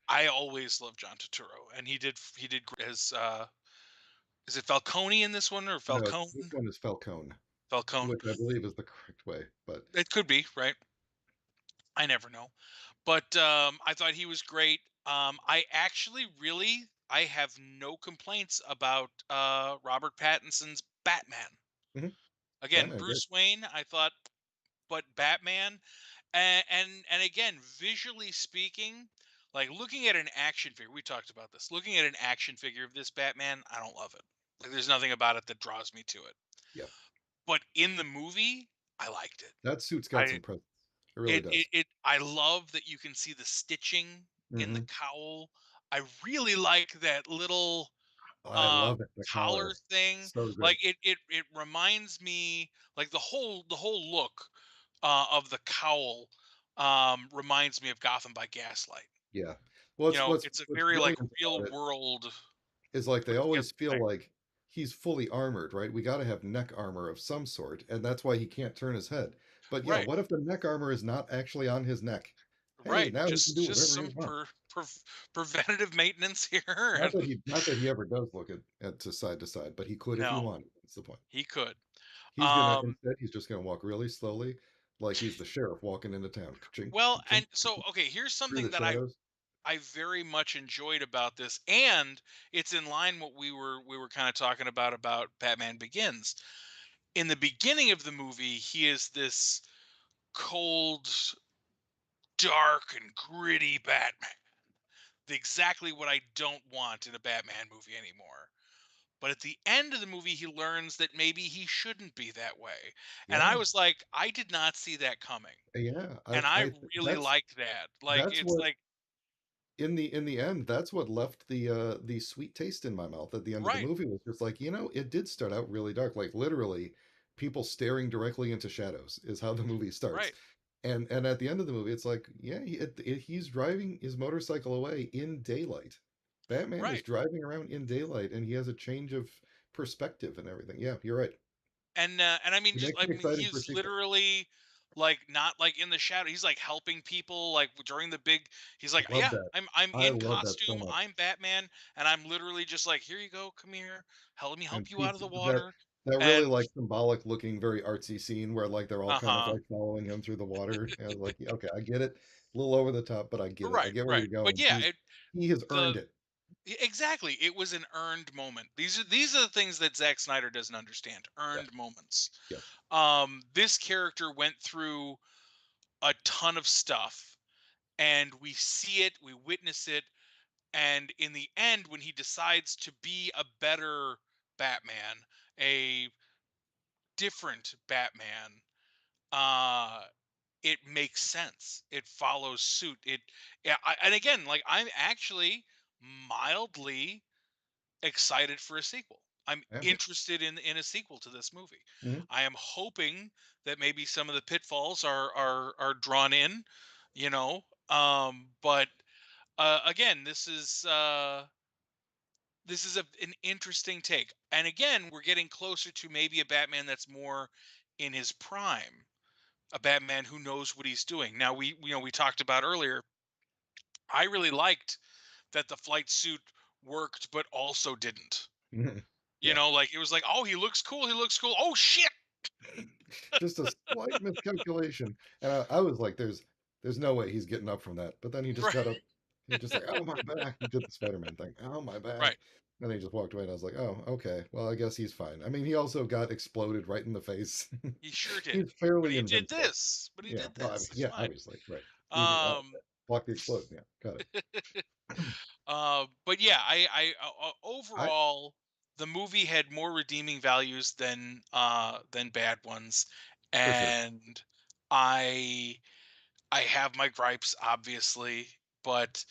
I always loved John Turturro, and he did great as is it Falcone in this one, or No, this Falcone? one is Falcone, Falcone. which I believe is the correct way. But It could be, right? I never know. But I thought he was great. I have no complaints about Robert Pattinson's Batman. mhm, Again, Batman, great. Bruce Wayne, I thought, but Batman, and again, visually speaking, like looking at an action figure, we talked about this. Looking at an action figure of this Batman, I don't love it. Like, there's nothing about it that draws me to it. Yep. But in the movie, I liked it. That suit's got I some presence. It really it does. it, it I love that you can see the stitching in the Hmm. cowl. I really like that little I love it. The collar collar. thing. So good. Like, it reminds me, like, the whole look of the cowl reminds me of Gotham by Gaslight. Yeah. It's a What's very, like, brilliant real about it world is like they put together always feel thing. like he's fully armored, right? We got to have neck armor of some sort, and that's why he can't turn his head. But yeah, Right. what if the neck armor is not actually on his neck? Hey, Right. now he can do Just whatever he some wants. preventative maintenance here. And Not that he ever does look at to side, but he could if he no, wanted. That's the point. he could. Instead Um he's just gonna walk really slowly, like he's the sheriff walking into town. Ka-chink, well, ka-chink, and so, okay, here's through something the that I shadows. I very much enjoyed about this, and it's in line what we were kind of talking about Batman Begins. In the beginning of the movie, he is this cold, dark, and gritty Batman. Exactly what I don't want in a Batman movie anymore. But at the end of the movie, he learns that maybe he shouldn't be that way. And I Yeah, was like, I did not see that coming. yeah. And I really liked that. Like, That's it's what like, in the end, that's what left the sweet taste in my mouth at the end of the right, movie was just like, it did start out really dark. Like literally, people staring directly into shadows is how the movie starts. right. And at the end of the movie, it's like, yeah, he's driving his motorcycle away in daylight. Batman is Right. driving around in daylight, and he has a change of perspective and everything. Yeah, you're right. And I mean, It just makes I it mean, exciting for a he's sequel. literally like not like in the shadow. He's like helping people like during the big. He's I like, love yeah, that. I'm I in love that so costume. much. I'm Batman, and I'm literally just like, here you go, come here, let me And help you out of the pieces of that water. that really And like symbolic looking, very artsy scene where like they're all kind of uh-huh, like following him through the water. And I was like, yeah, okay, I get it. A little over the top, but I get it. I right, get where right. you're But going. yeah, He has the earned it. exactly, it was an earned moment. These are the things that Zack Snyder doesn't understand. Yes. Earned moments. Yes. This character went through a ton of stuff, and we see it, we witness it, and in the end when he decides to be a better Batman, a different Batman, uh it makes sense, it follows suit, yeah, and again, like, I'm actually mildly excited for a sequel. I'm Yeah. interested in a sequel to this movie. Mhm. I am hoping that maybe some of the pitfalls are drawn in, you know. But again, this is an interesting take. And again, we're getting closer to maybe a Batman that's more in his prime, a Batman who knows what he's doing. Now we talked about earlier. I really liked that the flight suit worked, but also didn't. Mhm. You Yeah. know, like it was like, oh, he looks cool. He looks cool. Oh shit! Just a slight miscalculation. And I was like, there's no way he's getting up from that. But then he just Right, got up. He just like, oh my back. He did the Spider-Man thing. Oh my back. right. And then he just walked away, and I was like, oh, okay. Well, I guess he's fine. I mean, he also got exploded right in the face. He sure did. He's But fairly he did invincible. this. But he Yeah. did Well, I this. mean, It's yeah, fine. obviously, right. Easy. Um, Block the explosion. Yeah, got it. but yeah, I overall, the movie had more redeeming values than bad ones, for sure. and I I have my gripes, obviously, but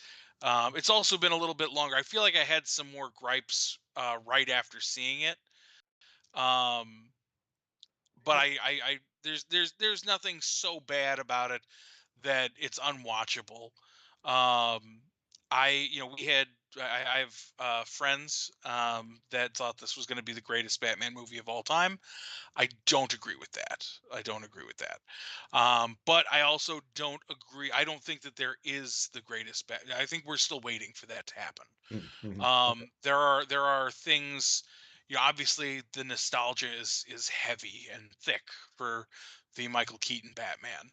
it's also been a little bit longer. I feel like I had some more gripes right after seeing it. Um, but I there's nothing so bad about it that it's unwatchable. Um, we had I have friends that thought this was going to be the greatest Batman movie of all time. I don't agree with that. I don't agree with that. But I also don't agree. I don't think that there is the greatest Batman. I think we're still waiting for that to happen. Mm-hmm. Okay. There are things, obviously the nostalgia is heavy and thick for the Michael Keaton Batman.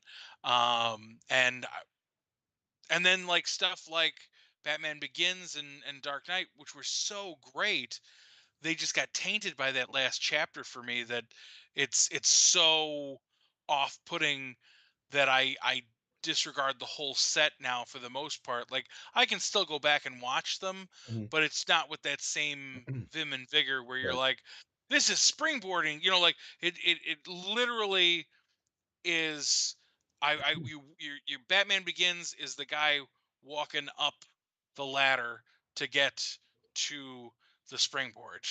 And then like stuff like Batman Begins and Dark Knight, which were so great, they just got tainted by that last chapter for me, that it's so off-putting that I disregard the whole set now for the most part. Like, I can still go back and watch them, Mhm. but it's not with that same vim and vigor where you're Right. like, this is springboarding. Like it literally is. Your Batman Begins is the guy walking up the ladder to get to the springboard.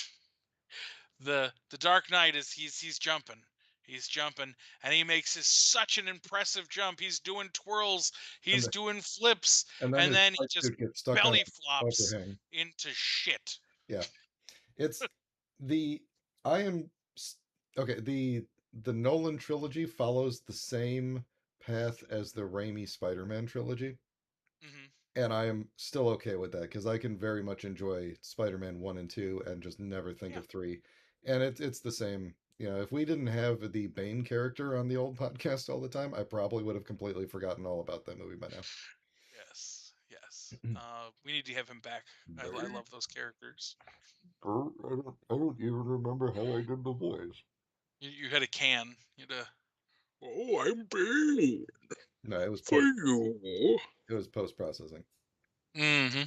The Dark Knight is he's jumping. He's jumping, and he makes such an impressive jump. He's doing twirls, And he's the, doing flips, and then and his then he flight just suit gets stuck on belly a flops overhang. into shit. Yeah. It's the I am s- okay, the Nolan trilogy follows the same path as the Raimi Spider-Man trilogy, Hmm. and I am still okay with that because I can very much enjoy Spider-Man 1 and 2 and just never think Yeah. of 3. And it's the same. If we didn't have the Bane character on the old podcast all the time, I probably would have completely forgotten all about that movie by now. Yes. Yes. We need to have him back. I Bane? love those characters. I don't even remember how I did the voice. You had a can. You had a. Oh, I'm Bane No, it was for post you. it was post processing. Hmm.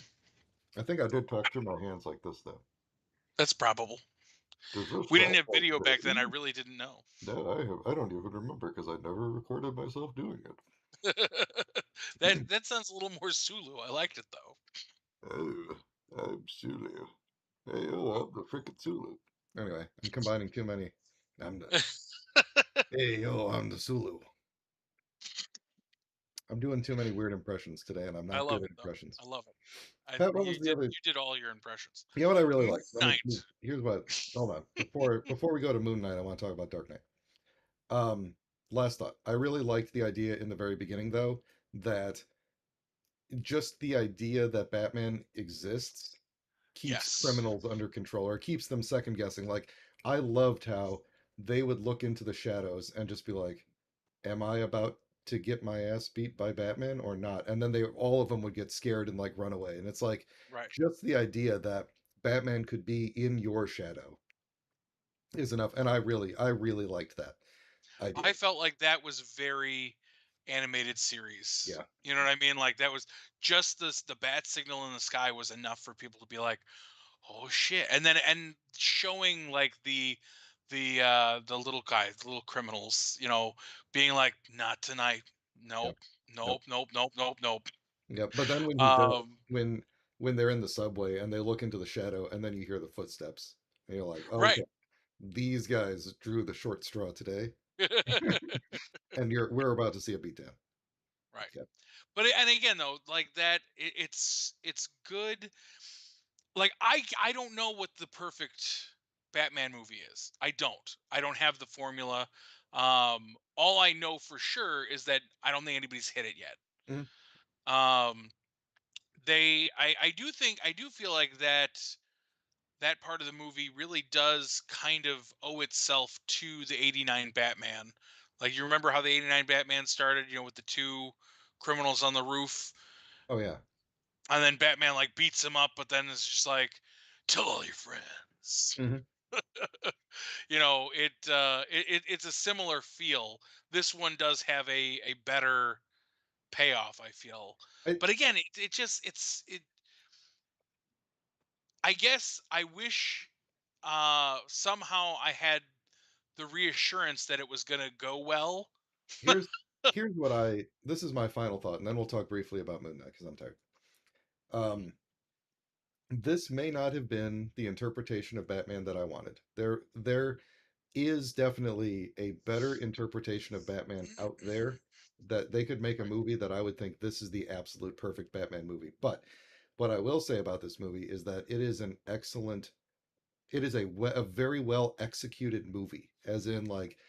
I think I did talk through my hands like this though. That's probable. Does this We didn't sound have like video back then. I Bane? really didn't know. No, I don't even remember because I never recorded myself doing that it. that sounds a little more Sulu. I liked it though. Oh, I'm Sulu. Hey, oh, I'm the frickin' Sulu. Anyway, I'm combining too many. I'm the Hey, yo, I'm the Sulu. I'm doing too many weird impressions today, and I'm I not good love at it though. impressions. I love it. Pat, what was the other? You did all your impressions. You know what I really Moon like? Knight. Here's what. Hold on. Before we go to Moon Knight, I want to talk about Dark Knight. Um, Last thought. I really liked the idea in the very beginning, though, that just the idea that Batman exists keeps Yes. criminals under control or keeps them second guessing. Like, I loved how they would look into the shadows and just be like, am I about to get my ass beat by Batman or not? And then they all of them would get scared and like run away. And it's like Right. just the idea that Batman could be in your shadow is enough. And I really liked that idea. I felt like that was very animated series. Yeah. You know what I mean? Like that was just the bat signal in the sky was enough for people to be like, "Oh shit!" And showing like the little guys, the little criminals, being like, "Not tonight. Nope, Yep. Nope. nope, nope, nope, nope, nope." Yep. But then when he does, Um, when they're in the subway and they look into the shadow and then you hear the footsteps and you're like, right. okay, these guys drew the short straw today, and we're about to see a beatdown. Right. Yep. But and again though, like that, it's good. Like I don't know what the perfect Batman movie is. I don't have the formula. All I know for sure is that I don't think anybody's hit it yet. Mhm. Um, I do feel like that part of the movie really does kind of owe itself to the '89 Batman. Like you remember how the '89 Batman started, with the two criminals on the roof, Oh yeah. and then Batman like beats him up, but then it's just like, tell all your friends. Hmm. It's a similar feel. This one does have a better payoff, I feel. I, But again, it just it. I guess I wish somehow I had the reassurance that it was gonna go well. here's here's what I this is my final thought, and then we'll talk briefly about Moon Knight because I'm tired. Um, this may not have been the interpretation of Batman that I wanted. There is definitely a better interpretation of Batman out there that they could make a Right. movie that I would think this is the absolute perfect Batman movie. But what I will say about this movie is that it is a very well executed movie, as in like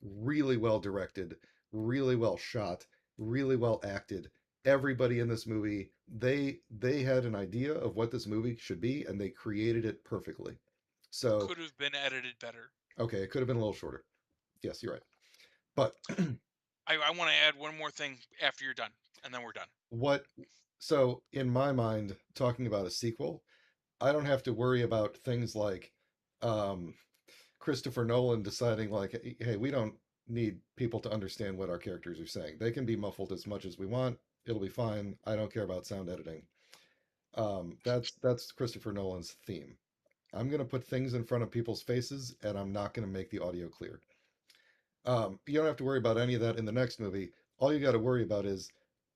really well directed, really well shot, really well acted. Everybody in this movie, they had an idea of what this movie should be and they created it perfectly. So, Could have been edited better. okay, it could have been a little shorter. Yes, you're right. But I want to add one more thing after you're done, and then we're done. what so in my mind, talking about a sequel, I don't have to worry about things like um Christopher Nolan deciding like, hey, we don't need people to understand what our characters are saying. They can be muffled as much as we want. It'll be fine. I don't care about sound editing. That's Christopher Nolan's theme. I'm gonna put things in front of people's faces, and I'm not gonna make the audio clear. You don't have to worry about any of that in the next movie. All you got to worry about is,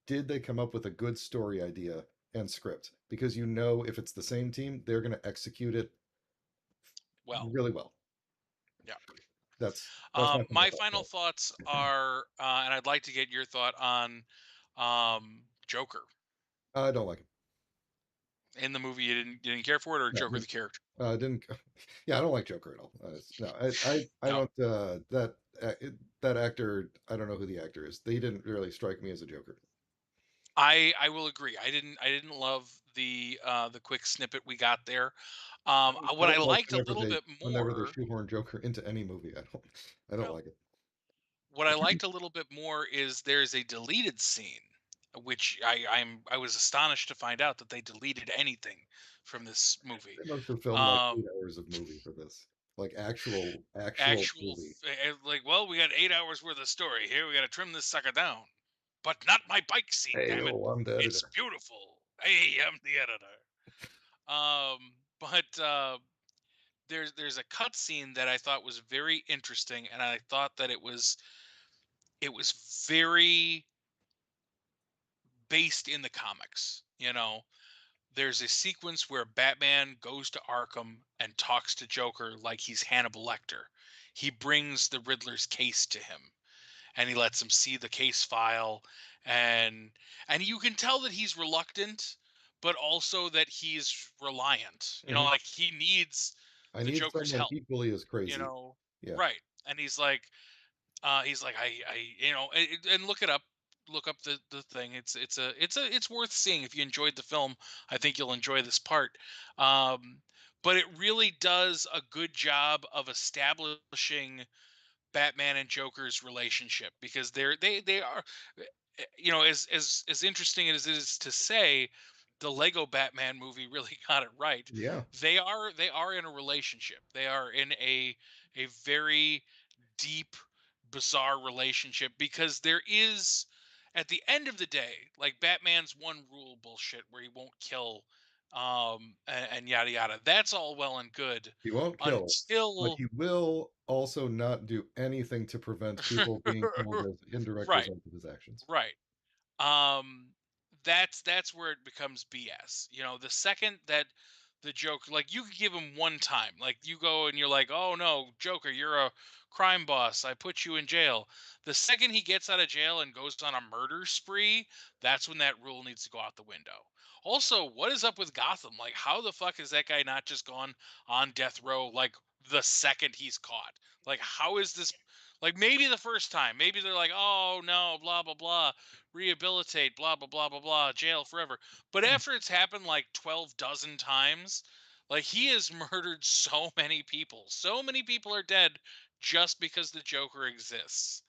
did they come up with a good story idea and script? Because if it's the same team, they're going to execute it Well, really well. yeah. That's my final My thought. final thoughts are, and I'd like to get your thought on Joker I don't like him. in the movie. You didn't care for it, or No, Joker the character? didn't. Yeah, I don't like Joker at all. No, I No, don't. That actor, I don't know who the actor is. They didn't really strike me as a Joker. I will agree. I didn't love the quick snippet we got there. I What I don't like liked a little bit whenever they more, shoehorn Joker into any movie. I don't well, like it. what I liked a little bit more is there's a deleted scene, which I was astonished to find out that they deleted anything from this movie. They must have filmed like Um, 8 hours of movie for this. Like actual actual movie. like, well, we got 8 hours worth of story here. We got to trim this sucker down, but not my bike scene. Hey, Damn it! oh, I'm the It's editor. beautiful. Hey, I'm the editor. But there's a cut scene that I thought was very interesting, and I thought that it was very based in the comics. There's a sequence where Batman goes to Arkham and talks to Joker like he's Hannibal Lecter. He brings the Riddler's case to him, and he lets him see the case file, and you can tell that he's reluctant, but also that he's reliant. You know, Hmm. like he needs I the need Joker's someone help. equally as You crazy. know, Yeah. right? And he's like, you know, and look it up. Look up the thing. It's worth seeing if you enjoyed the film. I think you'll enjoy this part. Um, but it really does a good job of establishing Batman and Joker's relationship, because they are, you know, as interesting as it is to say, the Lego Batman movie really got it right. Yeah. They are in a relationship. They are in a very deep, bizarre relationship, because there is, at the end of the day, like Batman's one rule bullshit where he won't kill, and yada yada. That's all well and good He won't kill, but until he will also not do anything to prevent people being killed as indirect right, result of his actions. right. um that's where it becomes BS. You know, the second that the Joker, like, you could give him one time, like you go and you're like, oh no, Joker, you're a crime boss, I put you in jail. The second he gets out of jail and goes on a murder spree, that's when that rule needs to go out the window. Also, what is up with Gotham? Like, how the fuck is that guy not just gone on death row, like, the second he's caught? Like, how is this, like, maybe the first time, maybe they're like, oh no, blah blah blah, rehabilitate, blah blah blah blah blah, jail forever. But after it's happened like 12 dozen times, like, he has murdered so many people. So many people are dead just because the Joker exists.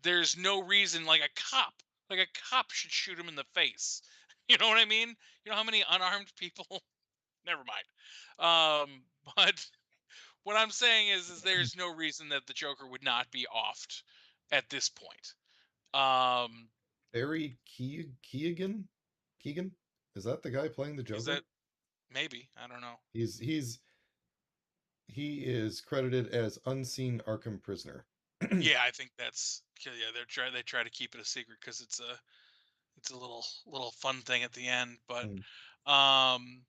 There's no reason, like a cop should shoot him in the face. You know what I mean? You know how many unarmed people? Never mind. But what I'm saying is there's no reason that the Joker would not be offed at this point. Um, Barry Keegan? Is that the guy playing the is Joker? that, maybe, I don't know. He's he is credited as unseen Arkham prisoner. Yeah, I think that's, yeah. They try to keep it a secret because it's a little fun thing at the end. But Mm. um,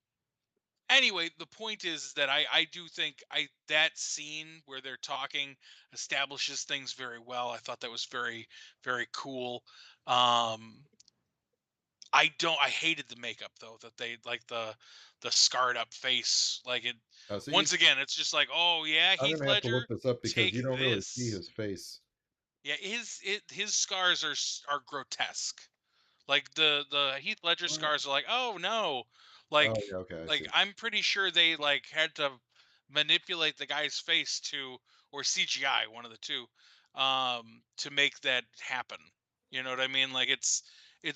anyway, the point is that I do think I that scene where they're talking establishes things very well. I thought that was very, very cool. Um, I hated the makeup though, that they, like, the scarred up face, like it. So Once again, it's just like, oh yeah, I'm Heath gonna have to look Ledger, this up because take you don't really see this. his face. Yeah, his scars are grotesque. Like the Heath Ledger What? scars are like, oh no, Oh like yeah, okay, I like see. I'm pretty sure they, like, had to manipulate the guy's face to, or CGI, one of the two, to make that happen. You know what I mean? Like, it's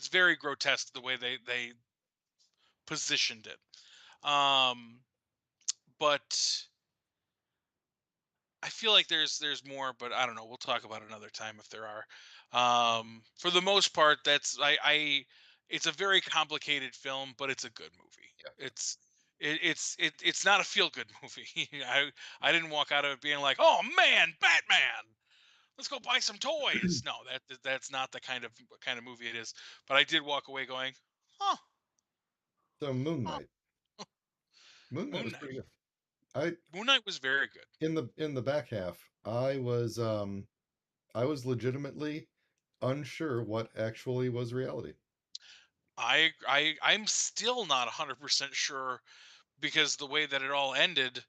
very grotesque the way they positioned it. Um, but I feel like there's more, but I don't know. We'll talk about it another time if there are. For the most part, that's I it's a very complicated film, but it's a good movie. Yeah. It's not a feel good movie. I didn't walk out of it being like, oh man, Batman, let's go buy some toys. No, that's not the kind of movie it is. But I did walk away going, huh, So Moon huh. Knight. Moon Knight Moon was Knight. pretty good. I Moon Knight was very good. in the back half, I was legitimately unsure what actually was reality. I'm still not 100% sure, because the way that it all ended,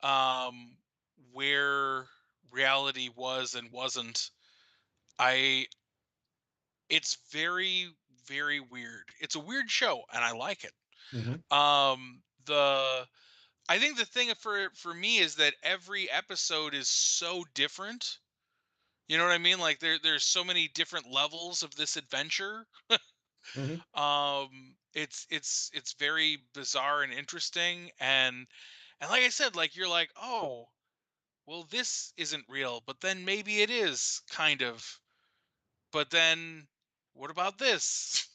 um where reality was and wasn't. I It's very, very weird. It's a weird show and I like it. Hmm. The I think the thing for me is that every episode is so different. You know what I mean? Like, there's so many different levels of this adventure. Hmm. It's very bizarre and interesting, and like I said, like, you're like, oh, well, this isn't real, but then maybe it is kind of. But then what about this?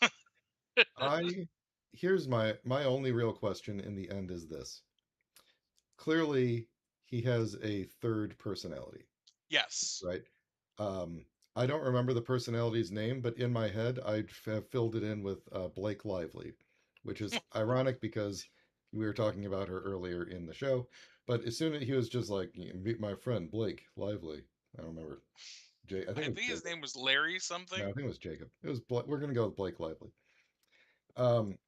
I Here's my only real question in the end is this. Clearly, he has a third personality, Yes. right? Um, I don't remember the personality's name, but in my head, have filled it in with Blake Lively, which is ironic because we were talking about her earlier in the show. But as soon as he was just like, "Meet my friend Blake Lively," I don't remember. I think I it was think his Jacob. name was Larry No, I something. think it was Jacob. It was we're gonna go with Blake Lively. Um,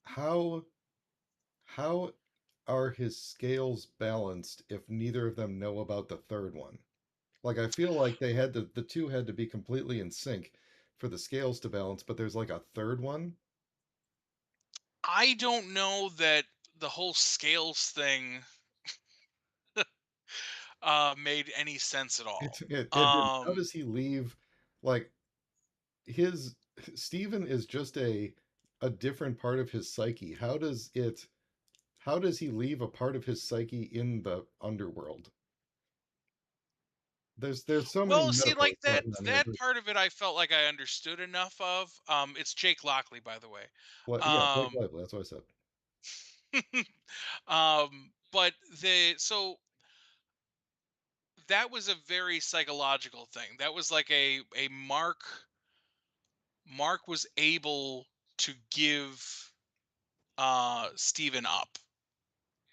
how how are his scales balanced if neither of them know about the third one? Like I feel like the two had to be completely in sync for the scales to balance, but there's like a third one. I don't know that the whole scales thing made any sense at all. It didn't. How does he leave? Like his Stephen is just a different part of his psyche. How does he leave a part of his psyche in the underworld? There's so many Well, see, metaphors like going on here. that part of it, I felt like I understood enough of. It's Jake Lockley, by the way. Yeah, Blake Um, Lively. That's what I said. but that was a very psychological thing. That was like a Mark was able to give Steven up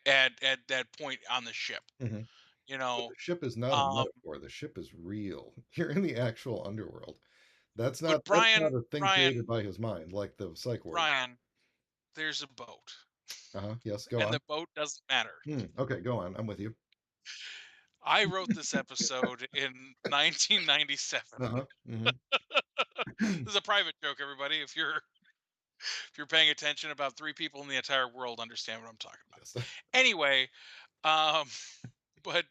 at that point on the ship, Hmm. you But know. the ship is not a Um, metaphor. The ship is real. You're in the actual underworld. but That's not Brian, a thing created by his mind, like the psych ward. Brian, there's a boat, Uh-huh. Yes, go and on. the boat doesn't matter. Okay, go on. I'm with you. I wrote this episode in 1997. Uh-huh. Hmm. This is a private joke, everybody. If you're paying attention, about three people in the entire world understand what I'm talking about. Yes. Anyway, um, but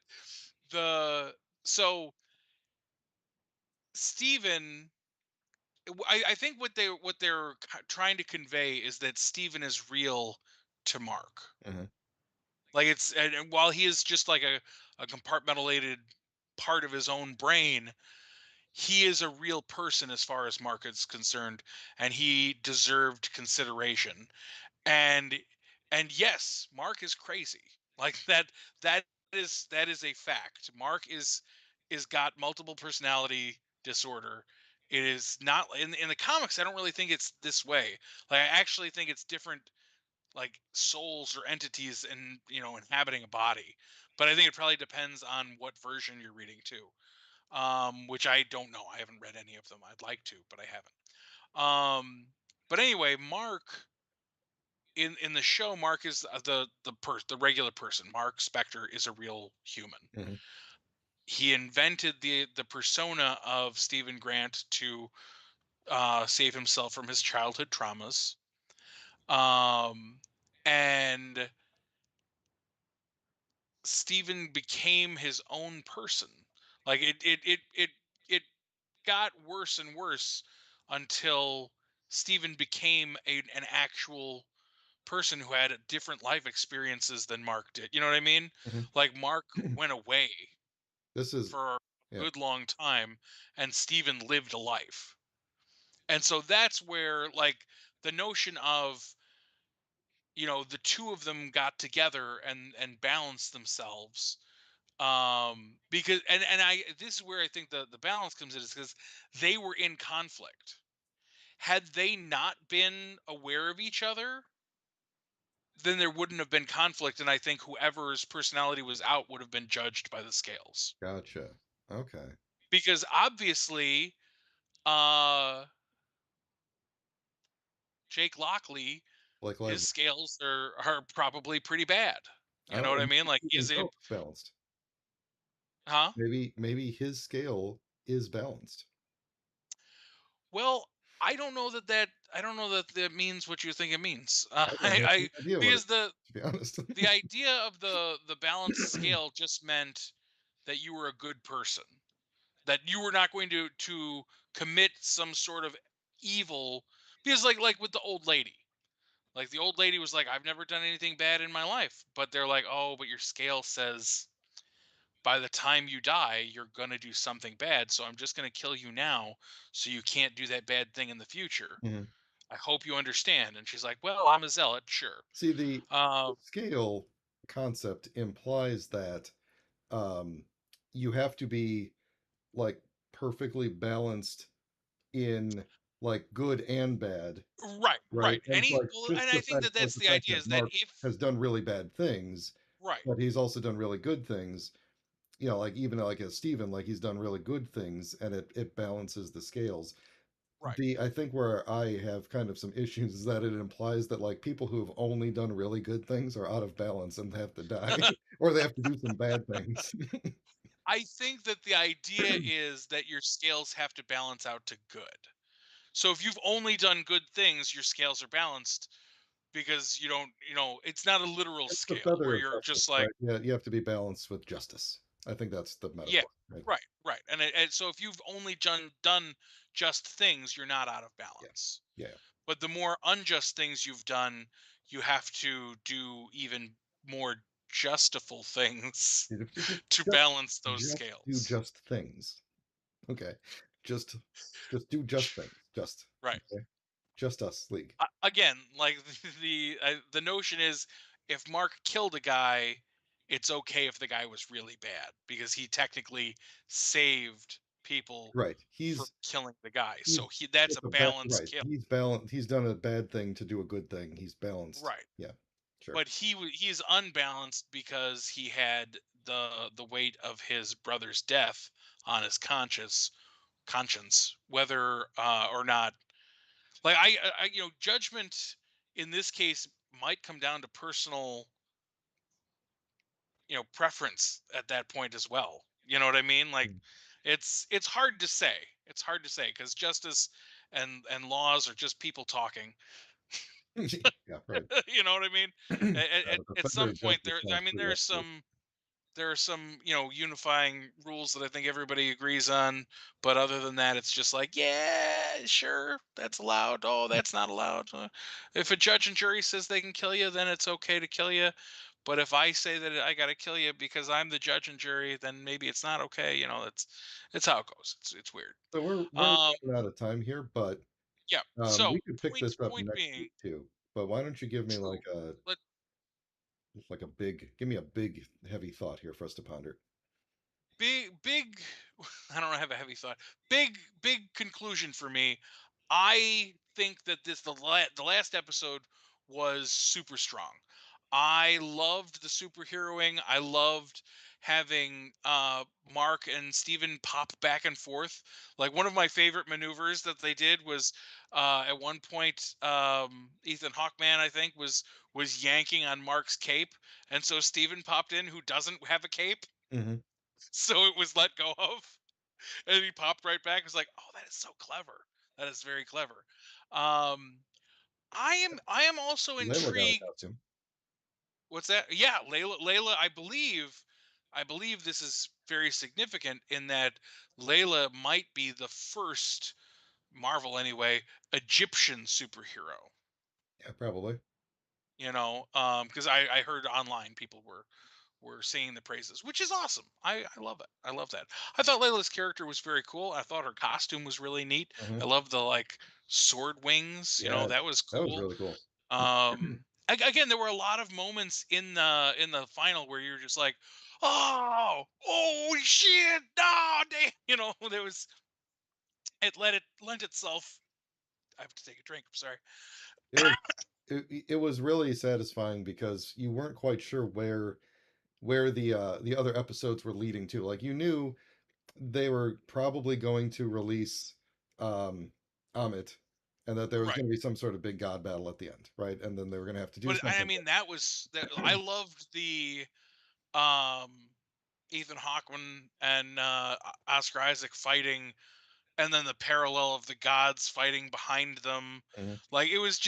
the so Stephen, I think what they're trying to convey is that Stephen is real to Mark. Hmm. Like and while he is just like a compartmentalated part of his own brain, he is a real person as far as Mark is concerned, and he deserved consideration. And yes, Mark is crazy. Like that that is a fact. Mark is got multiple personality disorder. It is not in the comics. I don't really think it's this way. Like I actually think it's different, like souls or entities and inhabiting a body. But I think it probably depends on what version you're reading too. Which I don't know. I haven't read any of them. I'd like to, but I haven't. But anyway, Mark in the show, Mark is the regular person. Mark Spector is a real human. Hmm. He invented the persona of Stephen Grant to save himself from his childhood traumas. Um, and Stephen became his own person. Like it got worse and worse until Stephen became an actual person who had different life experiences than Mark did. You know what I mean? Hmm. Like Mark went away This is for a yeah. good long time and Steven lived a life. And so that's where like the notion of the two of them got together and balanced themselves, because I this is where I think the balance comes in, is because they were in conflict. Had they not been aware of each other, then there wouldn't have been conflict, and I think whoever's personality was out would have been judged by the scales. Gotcha. Okay. Because obviously, uh Jake Lockley, Blake his Lively. scales are probably pretty bad. I You don't know what know. I mean? Maybe Like he Stephen is a is balanced. huh? Maybe his scale is balanced. Well, I don't know that that means what you think it means. I don't have any idea what it Because is, to be honest. the idea of the balanced scale just meant that you were a good person, that you were not going to commit some sort of evil. Because like with the old lady, like the old lady was like, I've never done anything bad in my life, but they're like, oh, but your scale says by the time you die you're going to do something bad, so I'm just going to kill you now so you can't do that bad thing in the future. Mhm. I hope you understand. And she's like, well, I'm a zealot, sure. See, um the scale concept implies that um, you have to be like perfectly balanced in like good and bad, right, right? right. And Any like well, just and I think that like that's the the fact idea, that is that Mark if has done really bad things, right. but he's also done really good things. you know, like even like as Steven, like he's done really good things and it balances the scales. Right. I think where I have kind of some issues is that it implies that like people who have only done really good things are out of balance and have to die or they have to do some bad things. I think that the idea is that your scales have to balance out to good. So if you've only done good things, your scales are balanced because you don't, it's not a literal It's the scale feather where of you're justice, just like, right? Yeah, you have to be balanced with justice. I think that's the yeah, metaphor, right? right, right. And so if you've only done just things, you're not out of Yeah, balance. yeah. But the more unjust things you've done, you have to do even more justiful things You to just balance those just do scales. just things. Okay, just just do just things. Just Right. okay. Just Us League. Again, like the notion is, if Mark killed a guy, it's okay if the guy was really bad because he technically saved people Right. from killing the guy. He's So that's a just a bad balanced right. kill. He's balanced. He's done a bad thing to do a good thing. He's balanced. Right. Yeah, sure. But he's unbalanced because he had the weight of his brother's death on his conscience, whether or not, like judgment in this case might come down to personal, preference at that point as well. You know what I mean? Like, Mm. it's hard to say. It's hard to say because justice and laws are just people talking. Yeah, right. You know what I mean? The At feather some of point justice there, I sounds mean, pretty accurate. there are some, unifying rules that I think everybody agrees on, but other than that it's just like, yeah, sure, that's allowed. Oh, that's not allowed. If a judge and jury says they can kill you, then it's okay to kill you. But if I say that I got to kill you because I'm the judge and jury, then maybe it's not okay. That's how it goes. It's weird. So we're Um, running out of time here, but yeah. So we could pick point this up point next week being, too. But why don't you give me true. Let like a big give me a big heavy thought here for us to ponder. big I don't have a heavy thought. Big conclusion for me. I think that the last episode was super strong. I loved the superheroing. I loved having Mark and Steven pop back and forth. Like, one of my favorite maneuvers that they did was at one point, Ethan Hawkman, I think, was yanking on Mark's cape, and so Steven popped in, who doesn't have a cape, Hmm. so it was let go of, and he popped right back. It was like, oh, that is so clever. That is very clever. Um, I am also Layla got a intrigued. costume. What's that? Yeah, Layla. I believe this is very significant in that Layla might be the first Marvel, anyway, Egyptian superhero. Yeah, probably. Because I heard online people were singing the praises, which is awesome. I love it. I love that. I thought Layla's character was very cool. I thought her costume was really neat. Hmm. I love the, like, sword wings. Yeah, That was that was cool. really cool. Again, there were a lot of moments in the final where you're just like, oh shit, no, damn. There was it lent itself. I have to take a drink. I'm sorry. It was it was really satisfying because you weren't quite sure where the other episodes were leading to. Like you knew they were probably going to release um Amit and that there was Right. going to be some sort of big god battle at the end, right? And then they were going to have to do But I something. mean, that was that. I loved the um Ethan Hawkeman and Oscar Isaac fighting, and then the parallel of the gods fighting behind them. Mhm, Like, it was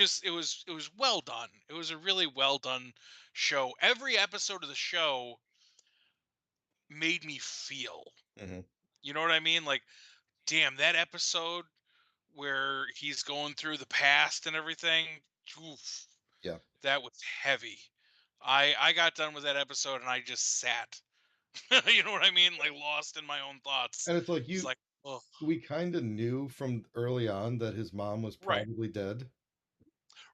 well done. It was a really well done show. Every episode of the show made me feel. mhm. You know what I mean? Like, damn, that episode where he's going through the past and everything. Oof, Yeah. that was heavy. I got done with that episode and I just sat. You know what I mean? Like, lost in my own thoughts. And it's like It's like, oh, we kind of knew from early on that his mom was right. probably dead,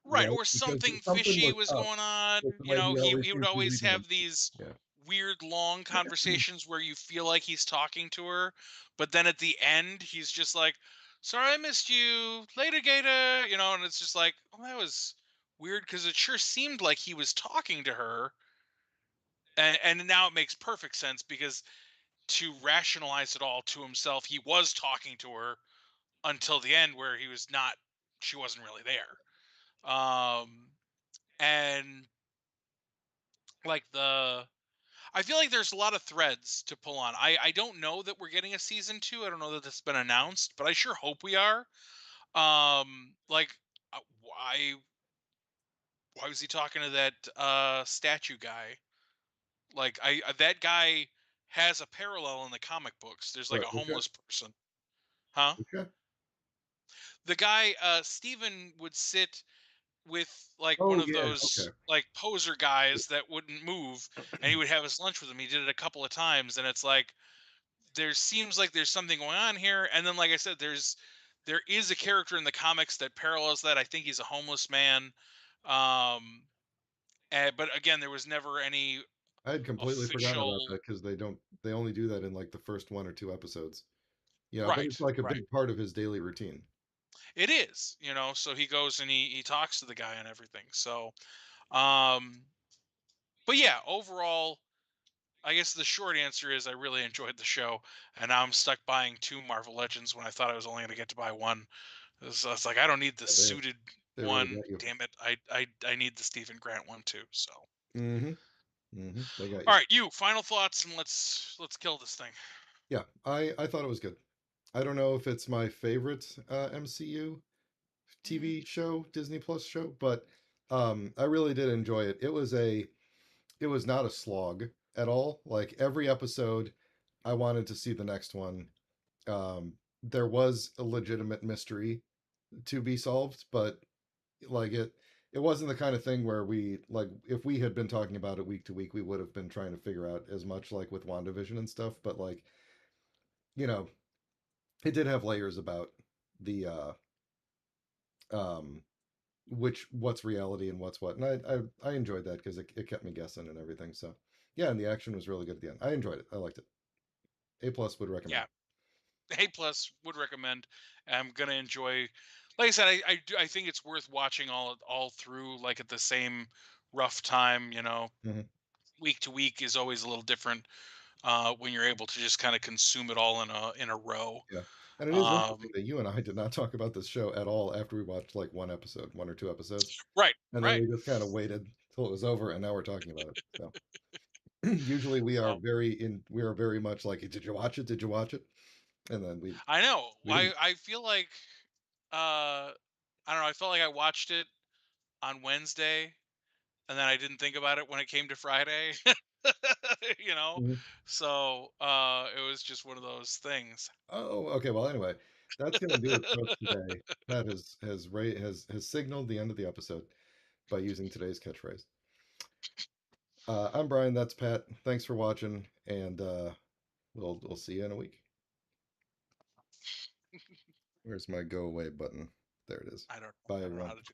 Right, right? or Because something something fishy was was up going on. with the way he always He would seems to be always leaving them. have these Yeah. weird long conversations where you feel like he's talking to her, but then at the end he's just like, "Sorry, I missed you. Later, Gator." And it's just like, "Oh, that was weird," because it sure seemed like he was talking to her, and now it makes perfect sense because to rationalize it all to himself. He was talking to her until the end, where he was not. She wasn't really there. And like I feel like there's a lot of threads to pull on. I don't know that we're getting a season 2. I don't know that it's been announced, but I sure hope we are. Like why was he talking to that statue guy? Like that guy has a parallel in the comic books. There's like Right. a Okay. homeless person. Huh? Okay. The guy Steven would sit with like one Oh of yeah. those Okay. like poser guys that wouldn't move, and he would have his lunch with him. He did it a couple of times, and it's like there seems like there's something going on here. And then, like I said, there is a character in the comics that parallels that. I think he's a homeless man. But again, there was never any I had completely forgotten about official. that because they only do that in like the first one or two episodes. Yeah, but Right, it's like a right. big part of his daily routine. It is, so he goes and he talks to the guy and everything. So, um, but yeah, overall, I guess the short answer is I really enjoyed the show, and now I'm stuck buying 2 Marvel Legends when I thought I was only going to get to buy one. It's like I don't need the Yeah, suited they really one. got you. Damn it, I need the Stephen Grant one too. So, Mm-hmm. Mm-hmm. They got all you. right, you final thoughts, and let's kill this thing. Yeah, I thought it was good. I don't know if it's my favorite MCU Mm, TV show, Disney Plus show, but I really did enjoy it. It was not a slog at all. Like every episode, I wanted to see the next one. There was a legitimate mystery to be solved, but like it wasn't the kind of thing where we like if we had been talking about it week to week, we would have been trying to figure out as much like with WandaVision and stuff. But like, you know, it did have layers about the um what's reality and what's what. And I enjoyed that because it kept me guessing and everything. So yeah, and the action was really good at the end. I enjoyed it. I liked it. A plus would recommend. yeah, A plus would recommend. I'm gonna enjoy. Like I said, I think it's worth watching all through, like at the same rough time. Hmm. Week to week is always a little different when you're able to just kind of consume it all in a row. Yeah. And it is interesting Um, that you and I did not talk about this show at all after we watched like one episode, one or two episodes. right, And then right. we just kind of waited till it was over and now we're talking about it. So usually So we are very much like, did you watch it? Did you watch it? And then I know. we I didn't. I feel like I don't know. I felt like I watched it on Wednesday, and then I didn't think about it when it came to Friday. you know, Mhm. so it was just one of those things. Oh, okay. Well, anyway, that's gonna do it for us today. Pat has signaled the end of the episode by using today's catchphrase. I'm Brian. That's Pat. Thanks for watching, and we'll see you in a week. Where's my go away button? There it is. I don't Bye, I don't know how everyone. to do